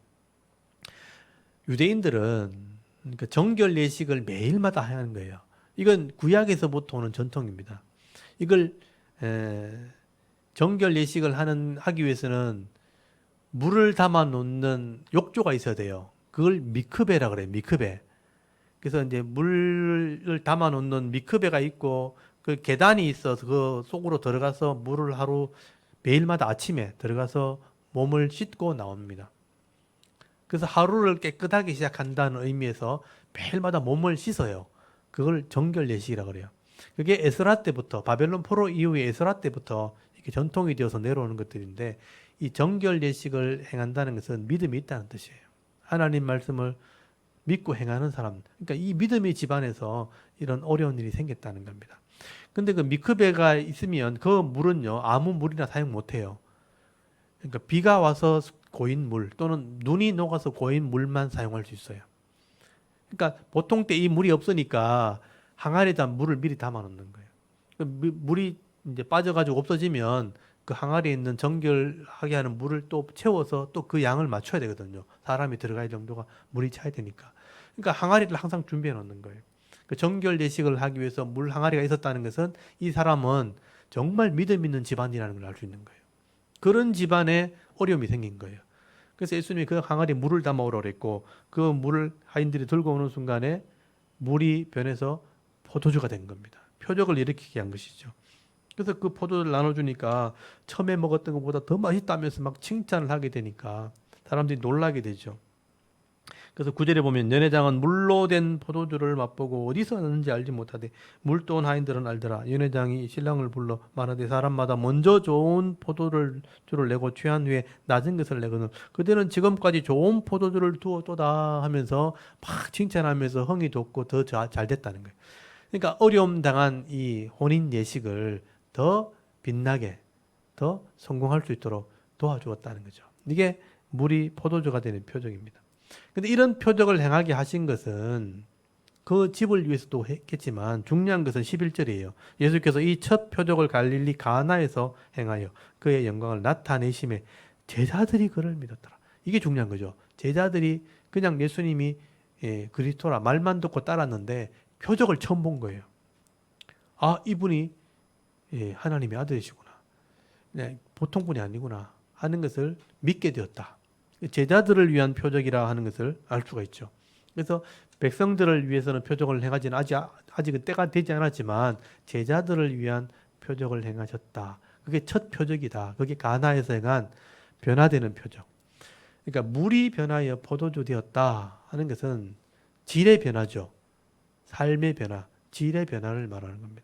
유대인들은 그러니까 정결례식을 매일마다 하는 거예요. 이건 구약에서부터 오는 전통입니다. 이걸 정결례식을 하기 위해서는 물을 담아 놓는 욕조가 있어야 돼요. 그걸 미크베라 그래요. 미크베. 그래서 이제 물을 담아 놓는 미크베가 있고 그 계단이 있어서 그 속으로 들어가서 물을 하루 매일마다 아침에 들어가서 몸을 씻고 나옵니다. 그래서 하루를 깨끗하게 시작한다는 의미에서 매일마다 몸을 씻어요. 그걸 정결례식이라고 그래요. 그게 에스라 때부터, 바벨론 포로 이후에 에스라 때부터 이렇게 전통이 되어서 내려오는 것들인데, 이 정결례식을 행한다는 것은 믿음이 있다는 뜻이에요. 하나님 말씀을 믿고 행하는 사람, 그러니까 이 믿음의 집안에서 이런 어려운 일이 생겼다는 겁니다. 근데 그 미크베가 있으면 그 물은요, 아무 물이나 사용 못 해요. 그러니까 비가 와서 고인 물 또는 눈이 녹아서 고인 물만 사용할 수 있어요. 그러니까 보통 때 이 물이 없으니까 항아리에다 물을 미리 담아 놓는 거예요. 물이 이제 빠져가지고 없어지면 그 항아리에 있는 정결하게 하는 물을 또 채워서 또 그 양을 맞춰야 되거든요. 사람이 들어갈 정도가 물이 차야 되니까. 그러니까 항아리를 항상 준비해 놓는 거예요. 그 정결 예식을 하기 위해서 물 항아리가 있었다는 것은 이 사람은 정말 믿음 있는 집안이라는 걸 알 수 있는 거예요. 그런 집안에 어려움이 생긴 거예요. 그래서 예수님이 그 항아리에 물을 담아오라 그랬고, 그 물을 하인들이 들고 오는 순간에 물이 변해서 포도주가 된 겁니다. 표적을 일으키게 한 것이죠. 그래서 그 포도를 나눠주니까 처음에 먹었던 것보다 더 맛있다면서 막 칭찬을 하게 되니까 사람들이 놀라게 되죠. 그래서 9절에 보면 연회장은 물로 된 포도주를 맛보고 어디서 났는지 알지 못하되 물도 온 하인들은 알더라. 연회장이 신랑을 불러 말하되 사람마다 먼저 좋은 포도주를 내고 취한 후에 낮은 것을 내거늘 그들은 지금까지 좋은 포도주를 두었도다 하면서 막 칭찬하면서 흥이 돋고 더 잘 됐다는 거예요. 그러니까 어려움 당한 이 혼인 예식을 더 빛나게, 더 성공할 수 있도록 도와주었다는 거죠. 이게 물이 포도주가 되는 표적입니다. 근데 이런 표적을 행하게 하신 것은 그 집을 위해서도 했겠지만 중요한 것은 11절이에요. 예수께서 이 첫 표적을 갈릴리 가나에서 행하여 그의 영광을 나타내심에 제자들이 그를 믿었더라. 이게 중요한 거죠. 제자들이 그냥 예수님이 그리스도라 말만 듣고 따랐는데 표적을 처음 본 거예요. 아, 이분이 하나님의 아들이시구나. 네, 보통 분이 아니구나 하는 것을 믿게 되었다. 제자들을 위한 표적이라 하는 것을 알 수가 있죠. 그래서 백성들을 위해서는 표적을 행하지는 아직은 때가 되지 않았지만 제자들을 위한 표적을 행하셨다. 그게 첫 표적이다. 그게 가나에서 행한 변화되는 표적. 그러니까 물이 변하여 포도주 되었다 하는 것은 질의 변화죠. 삶의 변화, 질의 변화를 말하는 겁니다.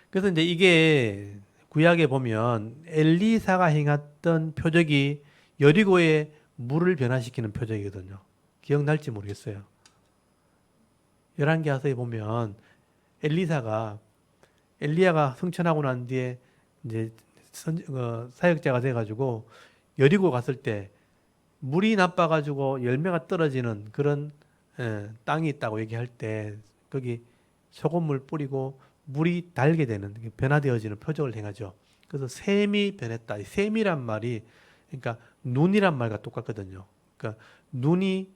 그래서 이제 이게 구약에 보면 엘리사가 행했던 표적이 여리고의 물을 변화시키는 표적이거든요. 기억날지 모르겠어요. 열왕기하서에 보면 엘리야가 승천하고 난 뒤에 이제 사역자가 돼가지고 여리고 갔을 때 물이 나빠가지고 열매가 떨어지는 그런 땅이 있다고 얘기할 때 거기 소금물 뿌리고 물이 달게 되는 변화되어지는 표적을 행하죠. 그래서 샘이 변했다. 이 샘이란 말이 그러니까 눈이란 말과 똑같거든요. 그러니까 눈이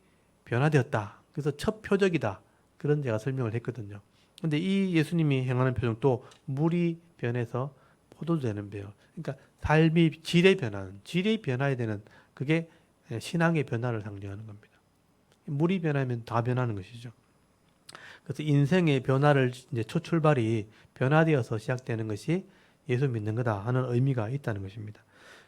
변화되었다. 그래서 첫 표적이다. 그런 제가 설명을 했거든요. 근데 이 예수님이 행하는 표정도 물이 변해서 포도주 되는 배요. 그러니까 삶이 질의 변화에 되는 그게 신앙의 변화를 상징하는 겁니다. 물이 변하면 다 변하는 것이죠. 그래서 인생의 변화를 이제 첫 출발이 변화되어서 시작되는 것이 예수 믿는 거다 하는 의미가 있다는 것입니다.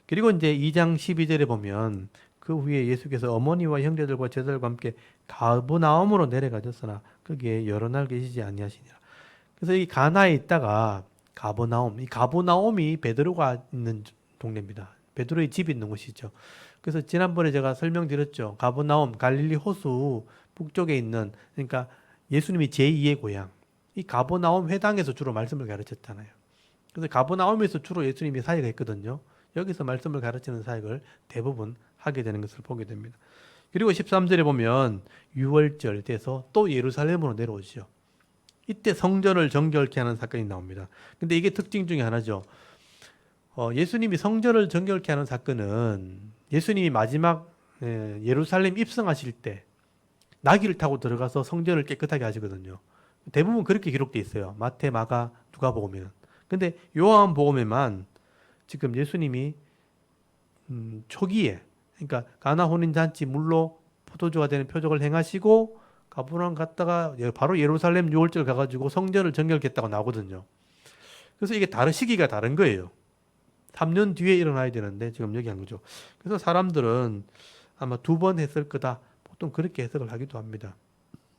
그리고 이제 2장 12절에 보면 그 후에 예수께서 어머니와 형제들과 제자들과 함께 가버나움으로 내려가셨으나 거기에 여러 날 계시지 아니하시니라. 그래서 이 가나에 있다가 이 가버나움이 베드로가 있는 동네입니다. 베드로의 집이 있는 곳이죠. 그래서 지난번에 제가 설명드렸죠. 가버나움 갈릴리 호수 북쪽에 있는 그러니까 예수님이 제2의 고향. 이 가버나움 회당에서 주로 말씀을 가르쳤잖아요. 그래서 가버나움에서 주로 예수님이 사역했거든요. 여기서 말씀을 가르치는 사역을 대부분 하게 되는 것을 보게 됩니다. 그리고 13절에 보면 6월절 돼서 또 예루살렘으로 내려오시죠. 이때 성전을 정결케 하는 사건이 나옵니다. 근데 이게 특징 중에 하나죠. 예수님이 성전을 정결케 하는 사건은 예수님이 마지막 예루살렘 입성하실 때 나귀를 타고 들어가서 성전을 깨끗하게 하시거든요. 대부분 그렇게 기록되어 있어요. 마태, 마가, 누가복음에는. 근데 요한복음에만 지금 예수님이 초기에 그러니까 가나 혼인 잔치 물로 포도주가 되는 표적을 행하시고 가버나움 갔다가 바로 예루살렘 6월절 가가지고 성전을 정결했다고 나오거든요. 그래서 이게 시기가 다른 거예요. 3년 뒤에 일어나야 되는데 지금 여기 한 거죠. 그래서 사람들은 아마 2번 했을 거다. 보통 그렇게 해석을 하기도 합니다.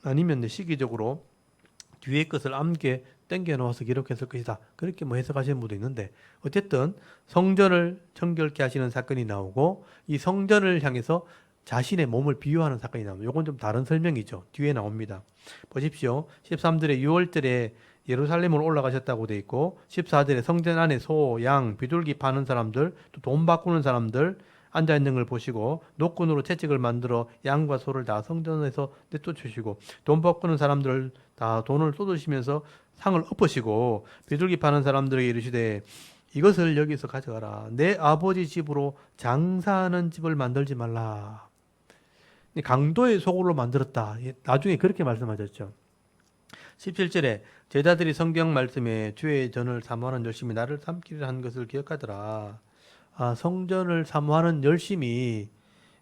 아니면 시기적으로 뒤에 것을 암게 땡겨 넣어서 기록했을 것이다. 그렇게 해석하시는 분도 있는데 어쨌든 성전을 정결케 하시는 사건이 나오고 이 성전을 향해서 자신의 몸을 비유하는 사건이 나옵니다. 이건 좀 다른 설명이죠. 뒤에 나옵니다. 보십시오. 13절에 6월절에 예루살렘으로 올라가셨다고 돼 있고 14절에 성전 안에 소, 양, 비둘기 파는 사람들, 또 돈 바꾸는 사람들 앉아있는 걸 보시고 노끈으로 채찍을 만들어 양과 소를 다 성전에서 내쫓으시고 돈 바꾸는 사람들 다 돈을 쏟으시면서 상을 엎으시고 비둘기 파는 사람들에게 이르시되 이것을 여기서 가져가라. 내 아버지 집으로 장사하는 집을 만들지 말라. 강도의 소굴로 만들었다. 나중에 그렇게 말씀하셨죠. 17절에 제자들이 성경 말씀에 주의 전을 사모하는 열심히 나를 삼키려 한 것을 기억하더라. 성전을 사모하는 열심이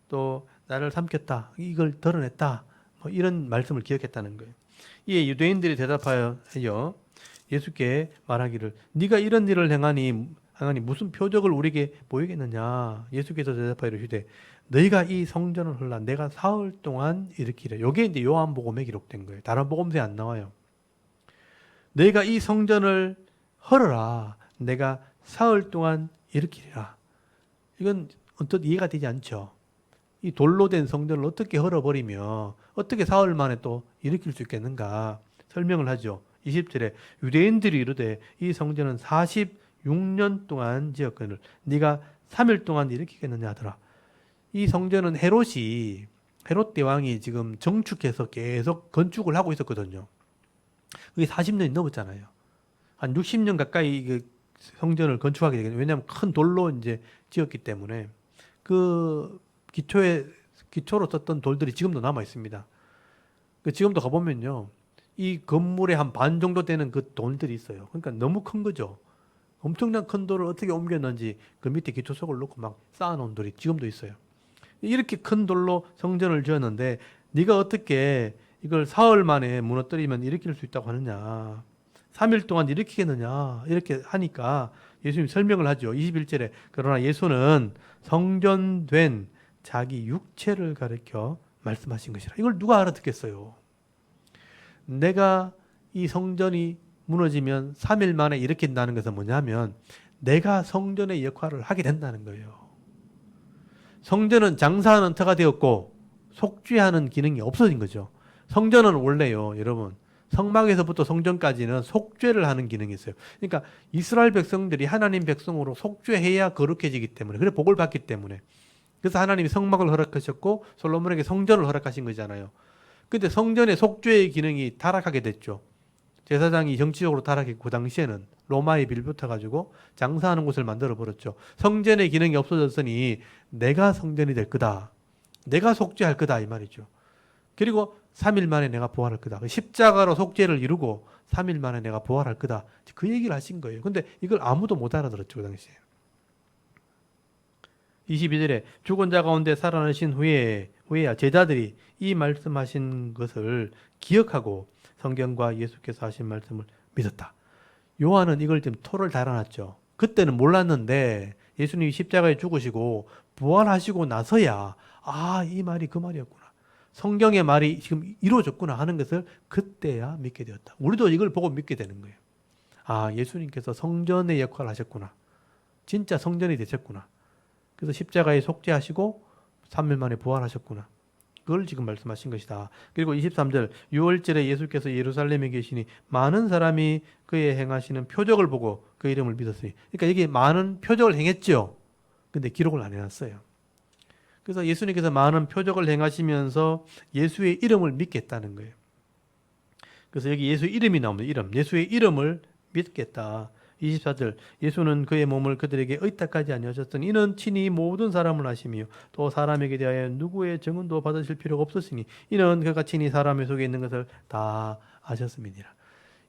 또 나를 삼켰다. 이걸 드러냈다. 이런 말씀을 기억했다는 거예요. 이에 유대인들이 대답하여 예수께 말하기를 네가 이런 일을 행하니 무슨 표적을 우리에게 보이겠느냐. 예수께서 대답하여 이르시되 너희가 이 성전을 헐라 내가 사흘 동안 일으키려. 이게 이제 요한복음에 기록된 거예요. 다른 복음서에 안 나와요. 너희가 이 성전을 헐어라 내가 사흘 동안 일으키리라. 이건 언뜻 이해가 되지 않죠. 이 돌로 된 성전을 어떻게 헐어버리며 어떻게 사흘 만에 또 일으킬 수 있겠는가 설명을 하죠. 20절에 유대인들이 이르되 이 성전은 46년 동안 지었거늘 네가 3일 동안 일으키겠느냐 하더라. 이 성전은 헤롯 대왕이 지금 정축해서 계속 건축을 하고 있었거든요. 그게 40년이 넘었잖아요. 한 60년 가까이 성전을 건축하게 되겠네요. 왜냐하면 큰 돌로 이제 지었기 때문에 그 기초로 썼던 돌들이 지금도 남아 있습니다. 지금도 가보면요, 이 건물의 한 반 정도 되는 그 돌들이 있어요. 그러니까 너무 큰 거죠. 엄청난 큰 돌을 어떻게 옮겼는지 그 밑에 기초석을 놓고 막 쌓아놓은 돌이 지금도 있어요. 이렇게 큰 돌로 성전을 지었는데 네가 어떻게 이걸 사흘 만에 무너뜨리면 일으킬 수 있다고 하느냐. 3일 동안 일으키겠느냐. 이렇게 하니까 예수님이 설명을 하죠. 21절에 그러나 예수는 성전된 자기 육체를 가리켜 말씀하신 것이라. 이걸 누가 알아듣겠어요. 내가 이 성전이 무너지면 3일 만에 일으킨다는 것은 뭐냐면 내가 성전의 역할을 하게 된다는 거예요. 성전은 장사하는 터가 되었고 속죄하는 기능이 없어진 거죠. 성전은 원래요, 여러분. 성막에서부터 성전까지는 속죄를 하는 기능이 있어요. 그러니까 이스라엘 백성들이 하나님 백성으로 속죄해야 거룩해지기 때문에, 그래 복을 받기 때문에. 그래서 하나님이 성막을 허락하셨고 솔로몬에게 성전을 허락하신 거잖아요. 근데 성전의 속죄의 기능이 타락하게 됐죠. 제사장이 정치적으로 타락했고 그 당시에는 로마에 빌붙어가지고 장사하는 곳을 만들어 버렸죠. 성전의 기능이 없어졌으니 내가 성전이 될 거다. 내가 속죄할 거다 이 말이죠. 그리고 3일 만에 내가 부활할 거다. 십자가로 속죄를 이루고 3일 만에 내가 부활할 거다. 그 얘기를 하신 거예요. 근데 이걸 아무도 못 알아들었죠. 그 당시에. 22절에 죽은 자 가운데 살아나신 후에야 제자들이 이 말씀하신 것을 기억하고 성경과 예수께서 하신 말씀을 믿었다. 요한은 이걸 지금 토를 달아놨죠. 그때는 몰랐는데 예수님이 십자가에 죽으시고 부활하시고 나서야 이 말이 그 말이었구나. 성경의 말이 지금 이루어졌구나 하는 것을 그때야 믿게 되었다. 우리도 이걸 보고 믿게 되는 거예요. 예수님께서 성전의 역할을 하셨구나. 진짜 성전이 되셨구나. 그래서 십자가에 속죄하시고 3일 만에 부활하셨구나. 그걸 지금 말씀하신 것이다. 그리고 23절 6월절에 예수께서 예루살렘에 계시니 많은 사람이 그의 행하시는 표적을 보고 그 이름을 믿었으니. 그러니까 여기 많은 표적을 행했죠. 근데 기록을 안 해놨어요. 그래서 예수님께서 많은 표적을 행하시면서 예수의 이름을 믿겠다는 거예요. 그래서 여기 예수 이름이 나옵니다. 이름. 예수의 이름을 믿겠다. 24절 예수는 그의 몸을 그들에게 의탁하지 아니하셨으니 이는 친히 모든 사람을 아시며 또 사람에게 대하여 누구의 증언도 받으실 필요가 없었으니 이는 그가 친히 사람의 속에 있는 것을 다 아셨음이니라.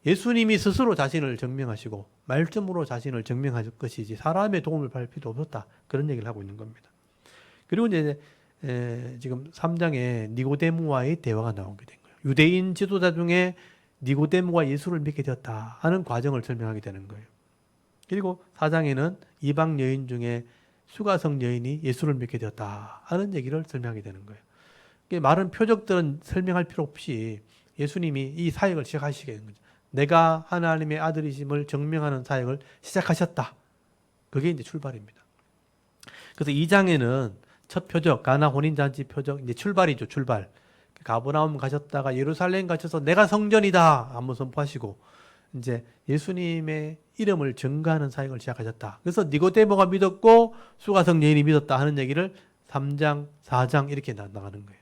예수님이 스스로 자신을 증명하시고 말씀으로 자신을 증명할 것이지 사람의 도움을 받을 필요 없었다. 그런 얘기를 하고 있는 겁니다. 그리고 이제 지금 3장에 니고데모와의 대화가 나오게 된 거예요. 유대인 지도자 중에 니고데모가 예수를 믿게 되었다 하는 과정을 설명하게 되는 거예요. 그리고 4장에는 이방 여인 중에 수가성 여인이 예수를 믿게 되었다 하는 얘기를 설명하게 되는 거예요. 많은 표적들은 설명할 필요 없이 예수님이 이 사역을 시작하시게 된 거죠. 내가 하나님의 아들이심을 증명하는 사역을 시작하셨다. 그게 이제 출발입니다. 그래서 2장에는 첫 표적, 가나 혼인잔치 표적, 이제 출발이죠, 출발. 가버나움 가셨다가 예루살렘 가셔서 내가 성전이다 한번 선포하시고 이제 예수님의 이름을 증거하는 사역을 시작하셨다. 그래서 니고데모가 믿었고 수가성 여인이 믿었다 하는 얘기를 3장, 4장 이렇게 나가는 거예요.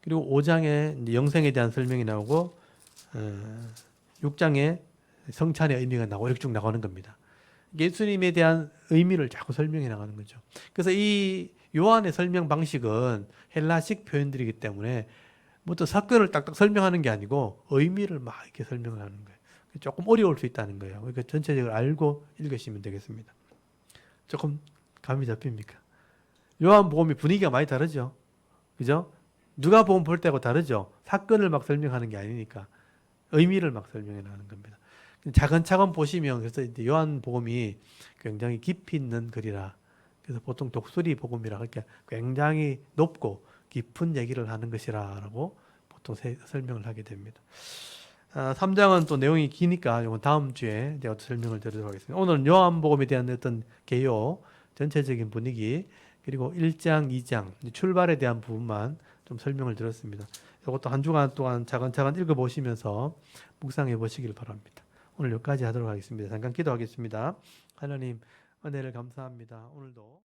그리고 5장에 이제 영생에 대한 설명이 나오고 6장에 성찬의 의미가 나오고 이렇게 쭉 나가는 겁니다. 예수님에 대한 의미를 자꾸 설명해 나가는 거죠. 그래서 이 요한의 설명 방식은 헬라식 표현들이기 때문에 뭐 또 사건을 딱딱 설명하는 게 아니고 의미를 막 이렇게 설명을 하는 거예요. 조금 어려울 수 있다는 거예요. 그러니까 전체적으로 알고 읽으시면 되겠습니다. 조금 감이 잡힙니까? 요한복음이 분위기가 많이 다르죠. 그죠? 누가복음 볼 때하고 다르죠. 사건을 막 설명하는 게 아니니까 의미를 막 설명해 나가는 겁니다. 차근차근 보시면 그래서 이제 요한복음이 굉장히 깊이 있는 글이라 그래서 보통 독수리 복음이라 그러니까 굉장히 높고 깊은 얘기를 하는 것이라고 보통 설명을 하게 됩니다. 3장은 또 내용이 기니까 이건 다음 주에 제가 설명을 드리도록 하겠습니다. 오늘은 요한복음에 대한 어떤 개요, 전체적인 분위기 그리고 1장, 2장 출발에 대한 부분만 좀 설명을 드렸습니다. 이것도 한 주간 동안 차근차근 읽어보시면서 묵상해 보시길 바랍니다. 오늘 여기까지 하도록 하겠습니다. 잠깐 기도하겠습니다. 하나님 은혜를 감사합니다. 오늘도